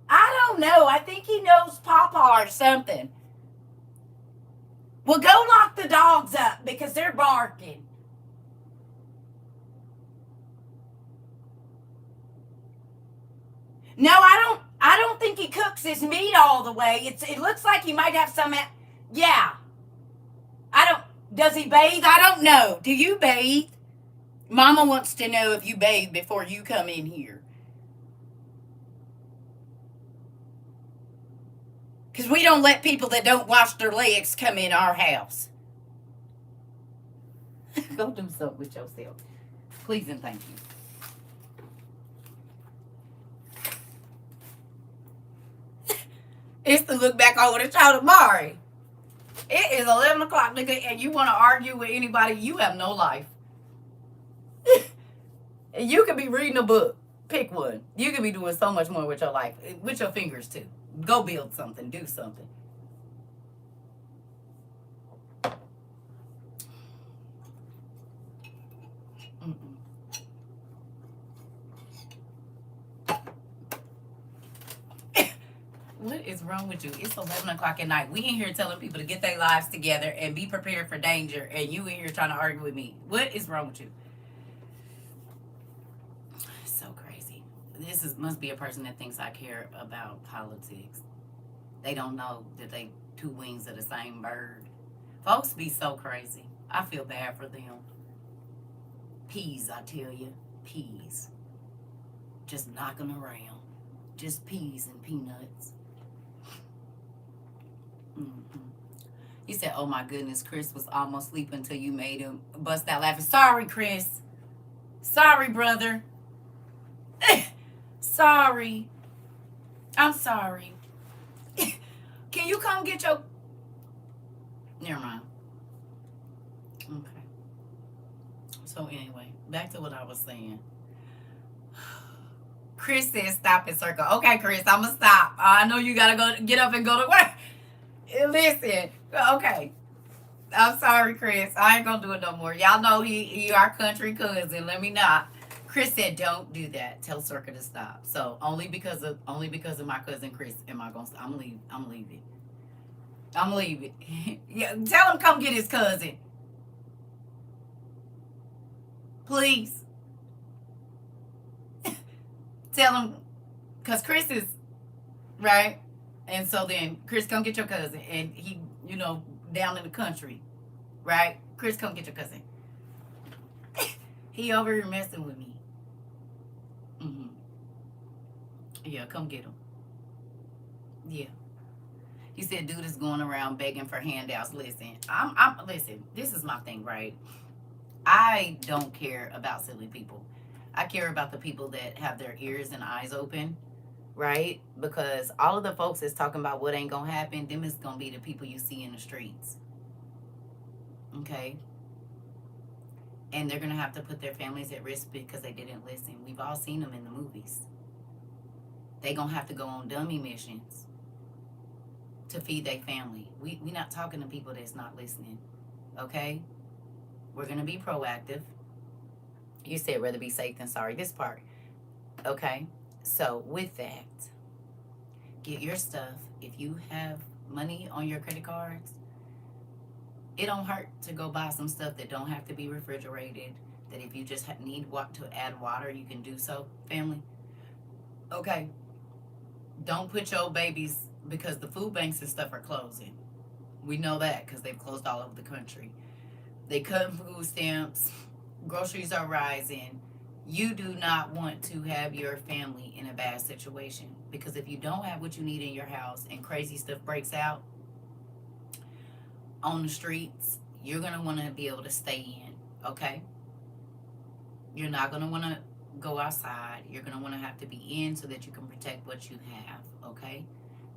I don't know. I think he knows Papa or something. Well, go lock the dogs up because they're barking. No, I don't think he cooks his meat all the way. It looks like he might have some. Yeah. Does he bathe? I don't know. Do you bathe? Mama wants to know if you bathe before you come in here. Because we don't let people that don't wash their legs come in our house. Go do something with yourself. Please and thank you. It's to look back over the shoulder, Mari. It is 11 o'clock, nigga, and you want to argue with anybody, you have no life. And you could be reading a book. Pick one. You could be doing so much more with your life. With your fingers, too. Go build something. Do something. What is wrong with you? It's 11 o'clock at night. We in here telling people to get their lives together and be prepared for danger, and you in here trying to argue with me. What is wrong with you? So crazy. Must be a person that thinks I care about politics. They don't know that they two wings of the same bird. Folks be so crazy. I feel bad for them. Peas, I tell you. Peas. Just knocking around. Just peas and peanuts. He said, oh my goodness, Chris was almost sleeping until you made him bust out laughing. Sorry, Chris. Sorry, brother. Sorry. I'm sorry. Can you come get your... Never mind. Okay. So anyway, back to what I was saying. Chris said stop at Circle. Okay, Chris, I'm going to stop. I know you got to go get up and go to work. Listen. Okay. I'm sorry, Chris. I ain't going to do it no more. Y'all know he our country cousin. Let me not. Chris said, "Don't do that. Tell Circa to stop." So only because of my cousin Chris am I gonna? I'm leave. I'm leaving. I'm leaving. Yeah, tell him come get his cousin, please. Tell him, cause Chris is right, and so then Chris come get your cousin, and he, down in the country, right? Chris come get your cousin. He over here messing with me. Yeah, come get him. Yeah. He said, dude is going around begging for handouts. Listen, listen, this is my thing, right? I don't care about silly people. I care about the people that have their ears and eyes open, right? Because all of the folks that's talking about what ain't gonna happen, them is gonna be the people you see in the streets. Okay? And they're gonna have to put their families at risk because they didn't listen. We've all seen them in the movies. They gonna have to go on dummy missions to feed their family. We not talking to people that's not listening. Okay? We're gonna be proactive. You said rather be safe than sorry. This part. Okay? So with that, get your stuff. If you have money on your credit cards, it don't hurt to go buy some stuff that don't have to be refrigerated. That if you just need to add water, you can do so, family. Okay? Don't put your babies, because the food banks and stuff are closing. We know that because they've closed all over the country. They cut food stamps. Groceries are rising. You do not want to have your family in a bad situation, because if you don't have what you need in your house and crazy stuff breaks out on the streets, you're going to want to be able to stay in, okay? You're not going to want to go outside. You're going to want to have to be in so that you can protect what you have, okay?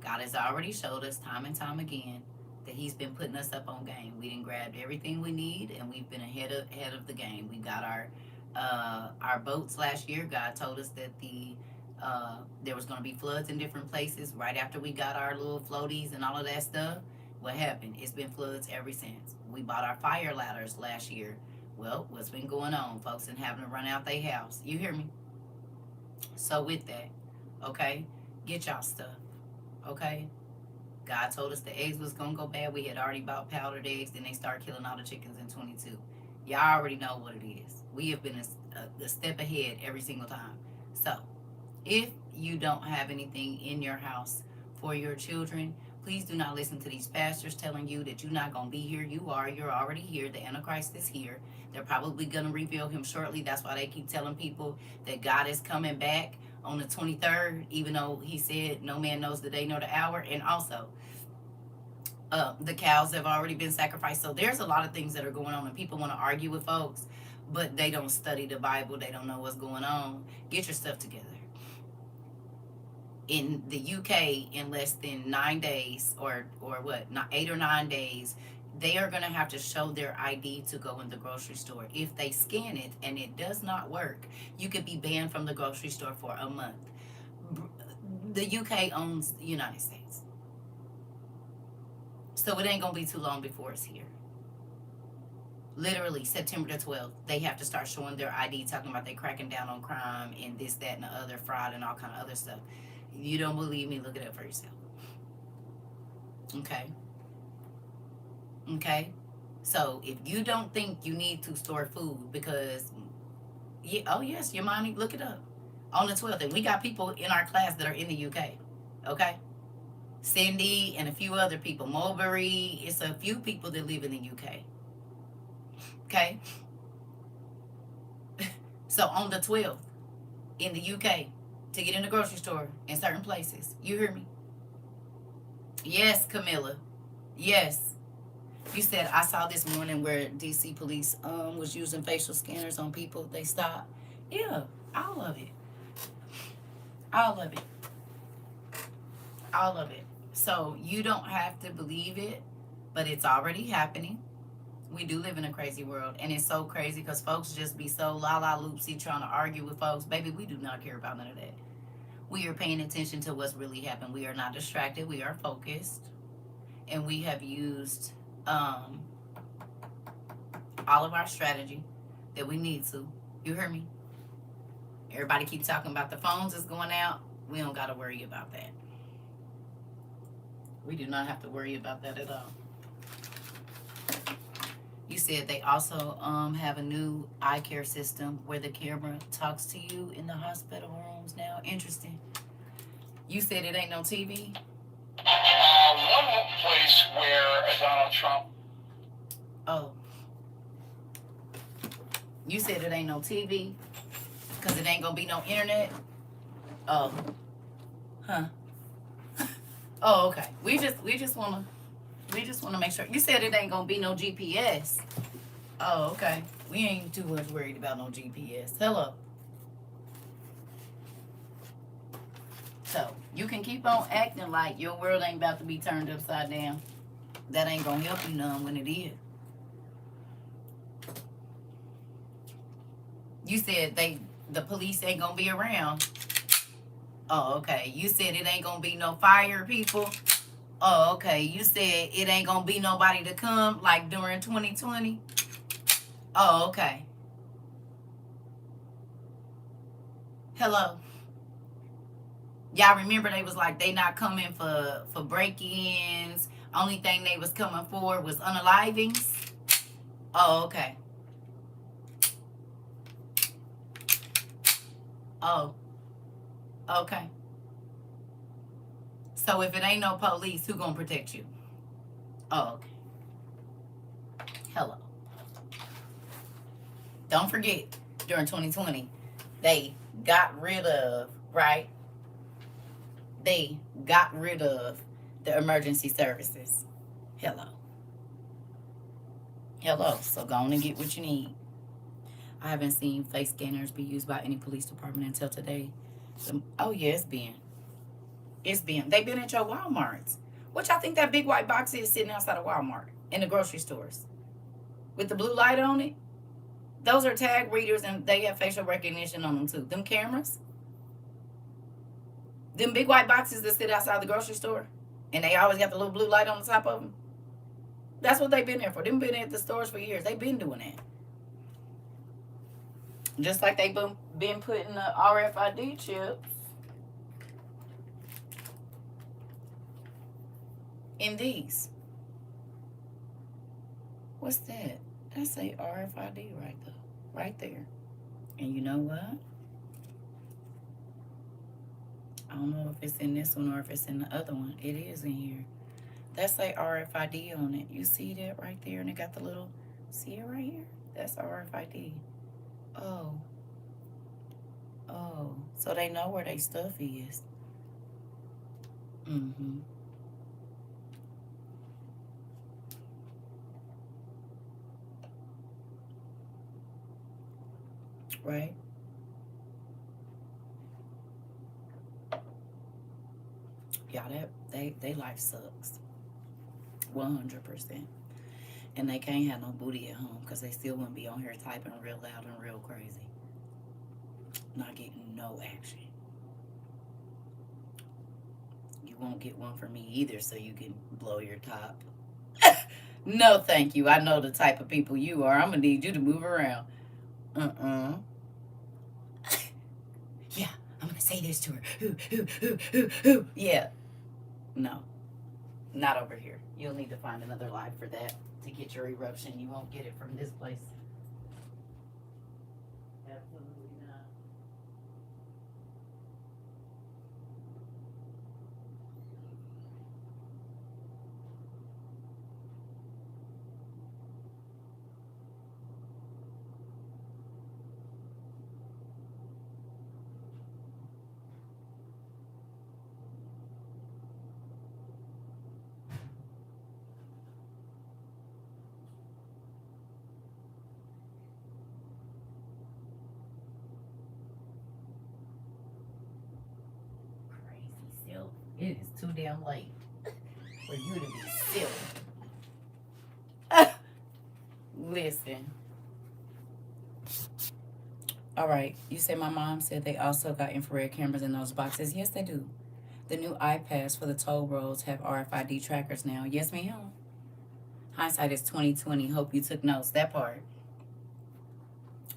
God has already showed us time and time again that he's been putting us up on game. We done grabbed everything we need, and we've been ahead of the game. We got our boats last year. God told us that there was going to be floods in different places right after we got our little floaties and all of that stuff. What happened? It's been floods ever since. We bought our fire ladders last year. Well, what's been going on? Folks and having to run out their house. You hear me? So with that, okay, get y'all stuff, okay? God told us the eggs was going to go bad. We had already bought powdered eggs. Then they started killing all the chickens in 22. Y'all already know what it is. We have been a step ahead every single time. So if you don't have anything in your house for your children, please do not listen to these pastors telling you that you're not going to be here. You're already here. The Antichrist is here. They're probably going to reveal him shortly. That's why they keep telling people that God is coming back on the 23rd, even though he said no man knows the day nor the hour. And also, the cows have already been sacrificed. So there's a lot of things that are going on, and people want to argue with folks, but they don't study the Bible. They don't know what's going on. Get your stuff together. In the UK, in less than 9 days, or what, not 8 or 9 days, they are going to have to show their ID to go in the grocery store. If they scan it and it does not work, you could be banned from the grocery store for a month. The UK owns the United States. So it ain't going to be too long before it's here. Literally, September the 12th, they have to start showing their ID, talking about they cracking down on crime and this, that, and the other, fraud and all kind of other stuff. You don't believe me? Look it up for yourself. Okay? Okay? So if you don't think you need to store food because, oh yes, your mommy, look it up. On the 12th, and we got people in our class that are in the UK. Okay? Cindy and a few other people. Mulberry, it's a few people that live in the UK. Okay? So on the 12th, in the UK, to get in the grocery store in certain places. You hear me? Yes, Camilla. Yes. You said I saw this morning where DC police was using facial scanners on people they stopped. Yeah, all of it. All of it. All of it. So you don't have to believe it, but it's already happening. We do live in a crazy world, and it's so crazy because folks just be so la la loopsy trying to argue with folks. Baby, we do not care about none of that. We are paying attention to what's really happened. We are not distracted. We are focused, and we have used um, all of our strategy that we need to. You hear me? Everybody keep talking about the phones is going out. We don't got to worry about that. We do not have to worry about that at all. You said they also have a new eye care system where the camera talks to you in the hospital rooms now. Interesting. You said it ain't no TV? One place where Donald Trump. Oh. You said it ain't no TV? Because it ain't going to be no internet? Oh. Huh. Oh, okay. We just want to make sure. You said it ain't going to be no GPS. Oh, okay. We ain't too much worried about no GPS. Hello. So, you can keep on acting like your world ain't about to be turned upside down. That ain't going to help you none when it is. You said the police ain't going to be around. Oh, okay. You said it ain't going to be no fire people. Oh, okay. You said it ain't going to be nobody to come like during 2020. Oh, okay. Hello. Y'all remember they was like they not coming for break-ins. Only thing they was coming for was unalivings. Oh, okay. Oh, okay. So if it ain't no police, who gonna protect you? Oh, okay. Hello. Don't forget, during 2020, they got rid of, right? They got rid of the emergency services. Hello. Hello. So go on and get what you need. I haven't seen face scanners be used by any police department until today. Oh, yeah, it's been. It's been. They've been at your Walmarts. Which I think that big white box is sitting outside of Walmart in the grocery stores with the blue light on it. Those are tag readers, and they have facial recognition on them too. Them cameras. Them big white boxes that sit outside the grocery store, and they always got the little blue light on the top of them. That's what they've been there for. They've been at the stores for years. They've been doing that. Just like they've been putting the RFID chips in these. What's that? That's a RFID right there. And you know what? I don't know if it's in this one or if it's in the other one. It is in here. That's a RFID on it. You see that right there? And it got the little, see it right here? That's RFID. Oh. Oh. So they know where their stuff is. Mm-hmm. Right? Yeah, they life sucks. 100%. And they can't have no booty at home because they still wouldn't be on here typing real loud and real crazy. Not getting no action. You won't get one from me either, so you can blow your top. No, thank you. I know the type of people you are. I'm going to need you to move around. Yeah, I'm going to say this to her. Yeah. No, not over here. You'll need to find another live for that to get your eruption. You won't get it from this place. Absolutely not. it is too damn late for you to be silly. Listen. All right. You say my mom said they also got infrared cameras in those boxes. Yes, they do. The new iPads for the toll roads have RFID trackers now. Yes, ma'am. Hindsight is 2020. Hope you took notes. That part.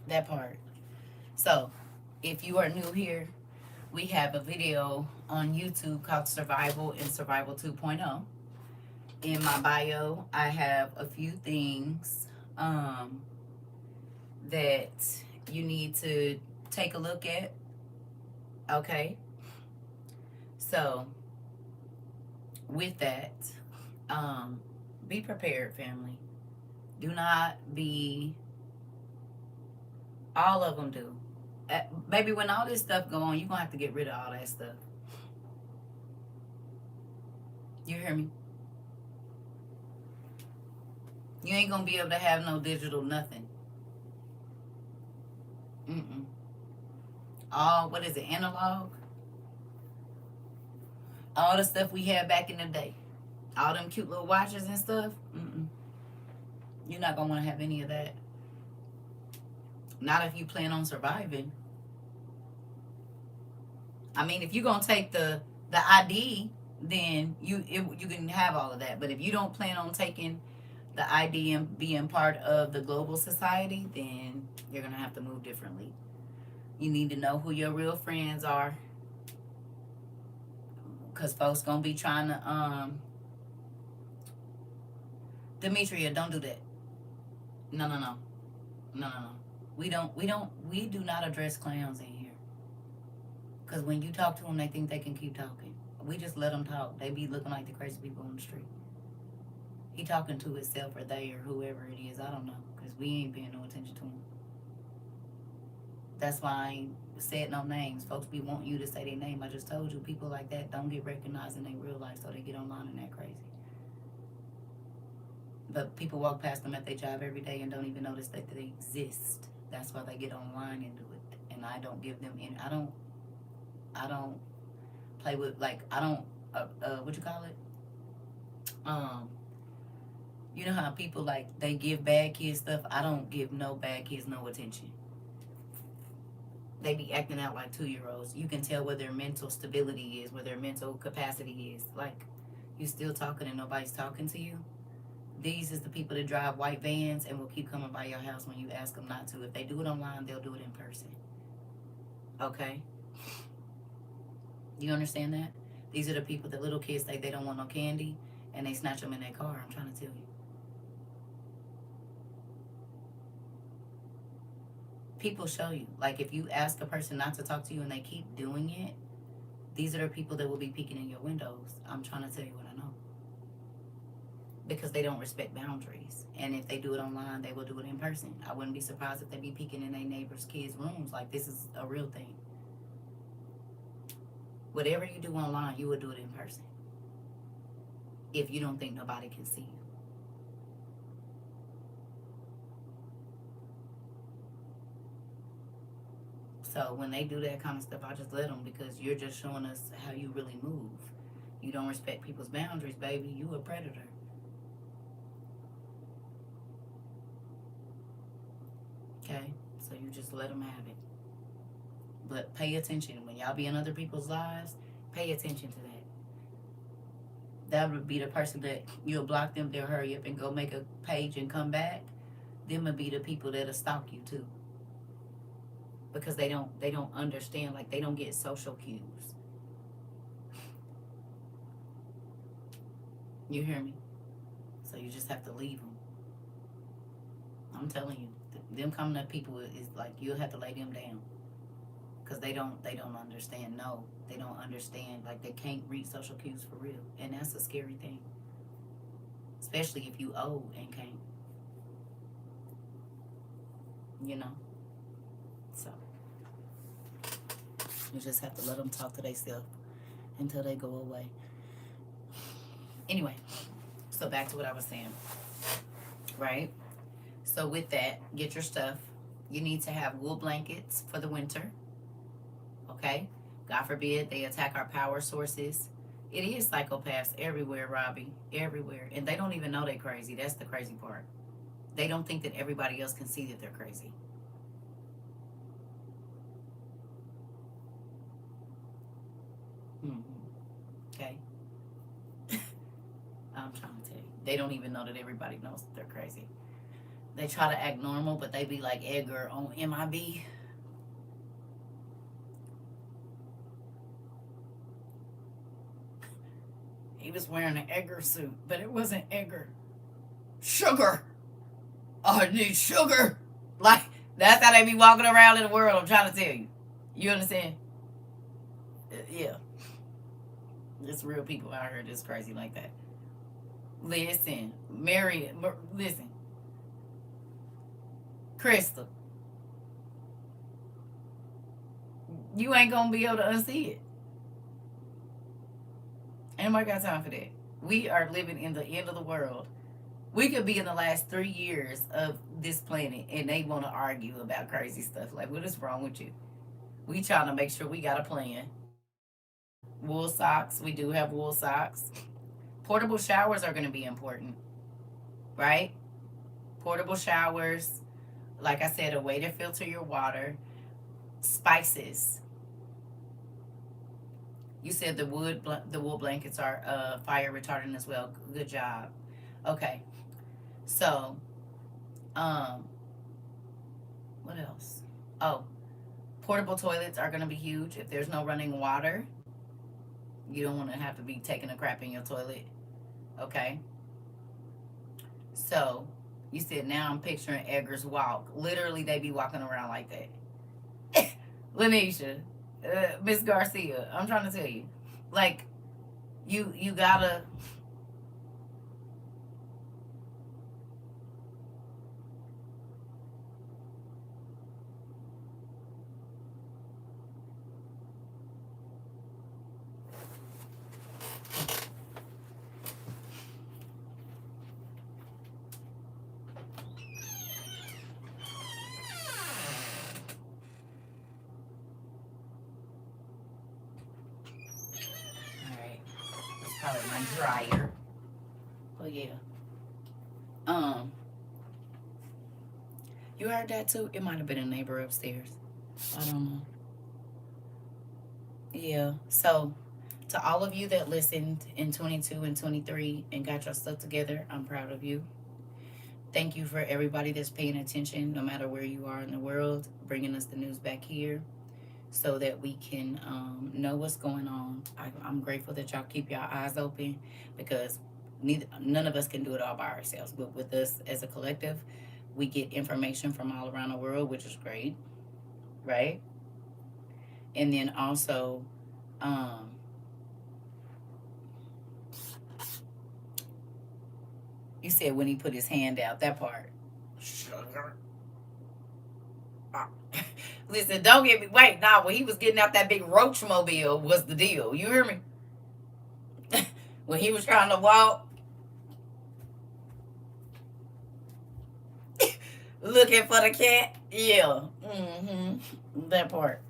That part. So, if you are new here, we have a video on YouTube called Survival and Survival 2.0. In my bio, I have a few things that you need to take a look at. Okay? So, with that, be prepared, family. Do not be, all of them do. Baby, when all this stuff go on, you're going to have to get rid of all that stuff. You hear me? You ain't going to be able to have no digital nothing. All, what is it, analog? All the stuff we had back in the day. All them cute little watches and stuff. You're not going to want to have any of that. Not if you plan on surviving. I mean, if you're going to take the ID, then you can have all of that. But if you don't plan on taking the ID and being part of the global society, then you're going to have to move differently. You need to know who your real friends are. Because folks going to be trying to... Demetria, don't do that. No. We do not address clowns in here. Because when you talk to them, they think they can keep talking. We just let them talk. They be looking like the crazy people on the street. He talking to himself or they or whoever it is. I don't know. Because we ain't paying no attention to him. That's why I ain't said no names. Folks be wanting you to say their name. I just told you, people like that don't get recognized in their real life, so they get online and act crazy. But people walk past them at their job every day and don't even notice that they exist. That's why they get online and do it. And I don't give them any. I don't play with, like, I don't what you call it? You know how people, like, they give bad kids stuff? I don't give no bad kids no attention. They be acting out like 2-year-olds. You can tell where their mental stability is, where their mental capacity is. Like, you still talking and nobody's talking to you. These is the people that drive white vans and will keep coming by your house when you ask them not to. If they do it online, they'll do it in person. Okay? You understand that? These are the people that little kids say they don't want no candy and they snatch them in their car. I'm trying to tell you. People show you. Like, if you ask a person not to talk to you and they keep doing it, these are the people that will be peeking in your windows. I'm trying to tell you what I know. Because they don't respect boundaries. And if they do it online, they will do it in person. I wouldn't be surprised if they be peeking in their neighbors' kids' rooms. Like, this is a real thing. Whatever you do online, you will do it in person. If you don't think nobody can see you. So when they do that kind of stuff, I just let them, because you're just showing us how you really move. You don't respect people's boundaries, baby. You a predator. Okay? So you just let them have it. But pay attention. When y'all be in other people's lives, pay attention to that. That would be the person that you'll block them, they'll hurry up and go make a page and come back. Them would be the people that'll stalk you too. Because they don't understand, like, they don't get social cues. You hear me? So you just have to leave them. I'm telling you, them coming up people is like, you'll have to lay them down. Because they don't understand. No, they don't understand. Like, they can't read social cues for real. And that's a scary thing. Especially if you old and can't. You know? So, you just have to let them talk to themselves until they go away. Anyway, so back to what I was saying. Right? So with that, get your stuff. You need to have wool blankets for the winter. Okay? God forbid they attack our power sources. It is psychopaths everywhere, Robbie. Everywhere. And they don't even know they're crazy. That's the crazy part. They don't think that everybody else can see that they're crazy. Hmm. Okay. I'm trying to tell you. They don't even know that everybody knows that they're crazy. They try to act normal, but they be like Edgar on MIB. He was wearing an Edgar suit, but it wasn't Edgar. Sugar! I need sugar! Like, that's how they be walking around in the world, I'm trying to tell you. You understand? Yeah. There's real people out here that's crazy like that. Listen, listen. Crystal, you ain't gonna be able to unsee it. Ain't nobody got time for that. We are living in the end of the world. We could be in the last 3 years of this planet and they want to argue about crazy stuff. Like, what is wrong with you? We trying to make sure we got a plan. Wool socks. We do have wool socks. Portable showers are going to be important, right? Portable showers. Like I said, a way to filter your water. Spices. You said the wool blankets are fire retardant as well. Good job. Okay. So, um, what else? Oh, portable toilets are going to be huge. If there's no running water, you don't want to have to be taking a crap in your toilet. Okay. So, you said now I'm picturing Edgar's walk. Literally, they be walking around like that. Lanisha, Miss Garcia, I'm trying to tell you, like, you gotta. All right, it's probably my dryer. Oh yeah. Um, you heard that too? It might have been a neighbor upstairs. I don't know. Yeah. So, to all of you that listened in 22 and 23 and got your stuff together, I'm proud of you. Thank you for everybody that's paying attention, no matter where you are in the world, bringing us the news back here so that we can know what's going on. I'm grateful that y'all keep your eyes open because none of us can do it all by ourselves. But with us as a collective, we get information from all around the world, which is great, right? And then also, um, you said when he put his hand out, that part. Sugar. Listen, don't get me. Wait, nah. When he was getting out that big roach mobile was the deal. You hear me? When he was trying to walk, looking for the cat. Yeah. That part.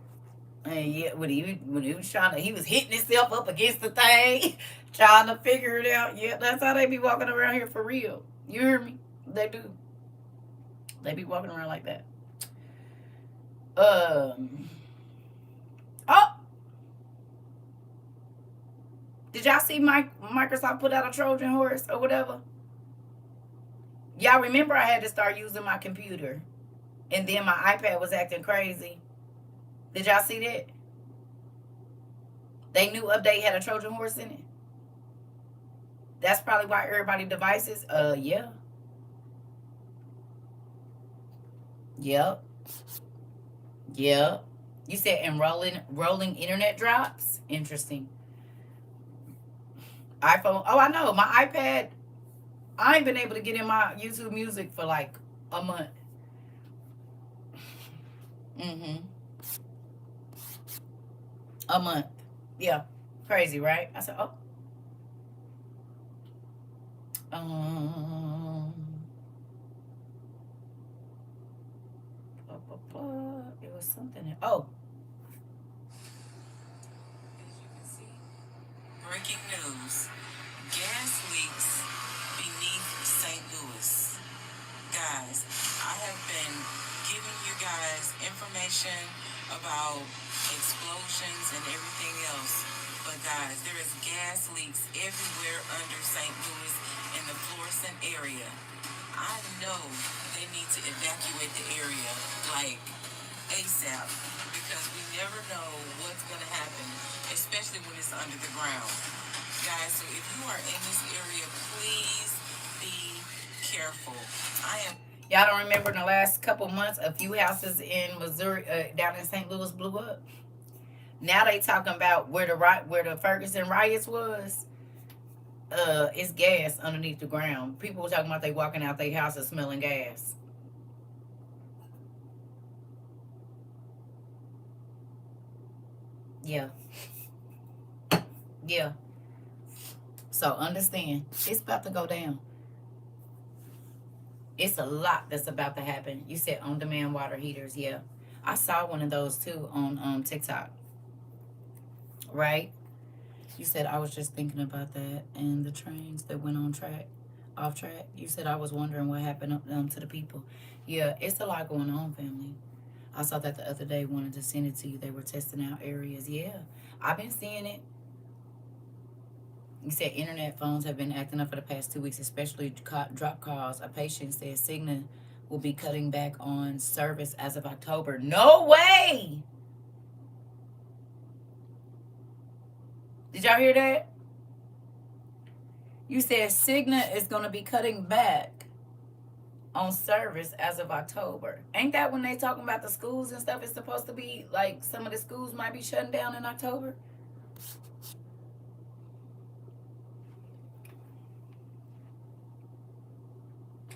And yeah, when he was trying to, he was hitting himself up against the thing, trying to figure it out. Yeah, that's how they be walking around here for real. You hear me? They do. They be walking around like that. Um. Oh, did y'all see Microsoft put out a Trojan horse or whatever? Y'all remember I had to start using my computer, and then my iPad was acting crazy. Did y'all see that? They new update had a Trojan horse in it. That's probably why everybody devices. Yeah. Yep. Yep. You said enrolling rolling internet drops. Interesting. iPhone. Oh, I know. My iPad. I ain't been able to get in my YouTube Music for like a month. Mm-hmm. A month. Yeah. Crazy, right? I said, oh. Um. It was something. Oh. breaking news. Gas leaks beneath St. Louis. Guys, I have been giving you guys information about explosions and everything else. But guys, there is gas leaks everywhere under St. Louis in the Florissant area. I know they need to evacuate the area like ASAP because we never know what's going to happen, especially when it's under the ground. Guys, so if you are in this area, please be careful. I am. Y'all don't remember in the last couple months, a few houses in Missouri, down in St. Louis, blew up. Now they talking about where the Ferguson riots was. It's gas underneath the ground. People were talking about they walking out their houses smelling gas. Yeah. Yeah. So understand, it's about to go down. It's a lot that's about to happen. You said on-demand water heaters. Yeah. I saw one of those too on TikTok. Right? You said I was just thinking about that and the trains that went off track. You said I was wondering what happened to the people. Yeah, it's a lot going on, family. I saw that the other day, wanted to send it to you. They were testing out areas. Yeah, I've been seeing it. You said internet phones have been acting up for the past 2 weeks, especially drop calls. A patient said Cigna will be cutting back on service as of October. No way! Did y'all hear that? You said Cigna is going to be cutting back on service as of October. Ain't that when they talking about the schools and stuff? It's supposed to be like some of the schools might be shutting down in October.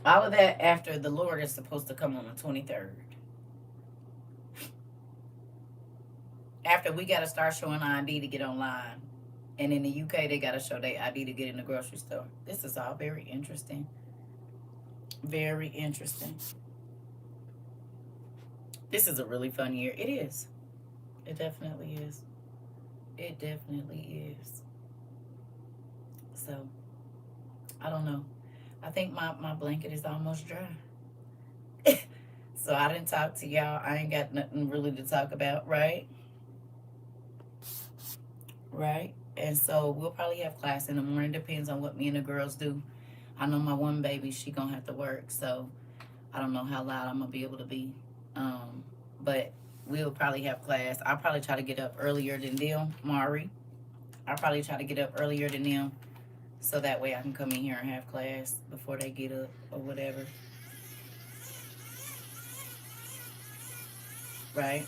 All of that after the Lord is supposed to come on the 23rd. After we got to start showing ID to get online. And in the UK, they got to show their ID to get in the grocery store. This is all very interesting. Very interesting. This is a really fun year. It is. It definitely is. It definitely is. So, I don't know. I think my blanket is almost dry. So I didn't talk to y'all. I ain't got nothing really to talk about, right? Right? And so we'll probably have class in the morning. Depends on what me and the girls do. I know my one baby, she gonna have to work, so I don't know how loud I'm gonna be able to be. But we'll probably have class. I'll probably try to get up earlier than them, Mari. I'll probably try to get up earlier than them, so that way I can come in here and have class before they get up or whatever. Right?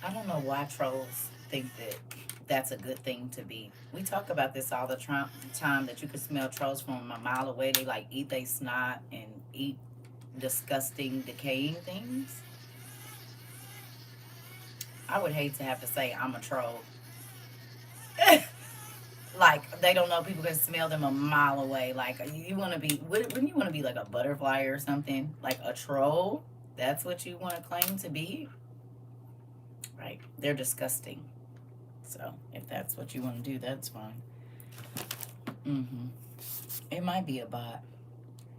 I don't know why trolls think that that's a good thing to be. We talk about this all the time, that you can smell trolls from a mile away. They like eat they snot and eat disgusting, decaying things. I would hate to have to say I'm a troll. Like they don't know people can smell them a mile away. Like you want to be, wouldn't you want to be like a butterfly or something? Like a troll? That's what you want to claim to be? Right? They're disgusting. So if that's what you want to do, that's fine. It might be a bot.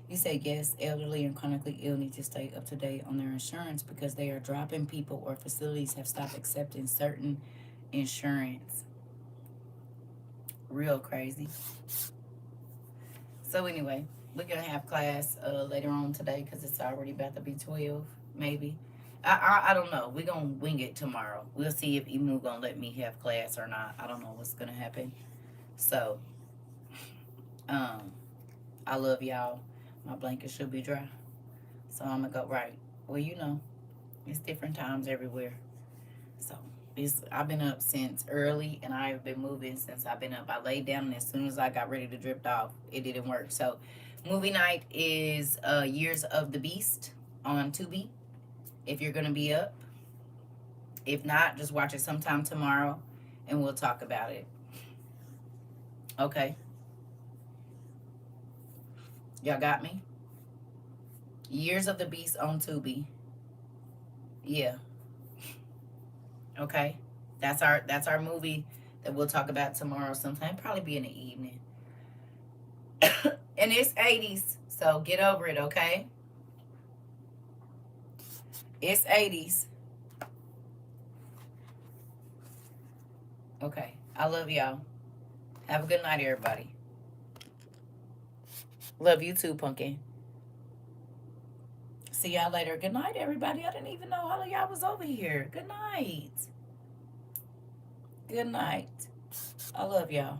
You say yes, elderly and chronically ill need to stay up to date on their insurance because they are dropping people or facilities have stopped accepting certain insurance. Real crazy. So anyway, we're gonna have class later on today because it's already about to be 12, maybe. I don't know. We're gonna wing it tomorrow. We'll see if Emu gonna let me have class or not. I don't know what's gonna happen. So, I love y'all. My blanket should be dry. So I'm gonna go right. Well, it's different times everywhere. So I've been up since early and I've been moving since I've been up. I laid down and as soon as I got ready to drift off, it didn't work. So movie night is Years of the Beast on Tubi. If you're gonna be up. If not, just watch it sometime tomorrow and we'll talk about it. Okay. Y'all got me? Years of the Beast on Tubi. Yeah. Okay. That's our movie that we'll talk about tomorrow sometime. Probably be in the evening. And it's 80s, so get over it, okay? It's 80s. Okay. I love y'all. Have a good night, everybody. Love you too, Pumpkin. See y'all later. Good night, everybody. I didn't even know all of y'all was over here. Good night. Good night. I love y'all.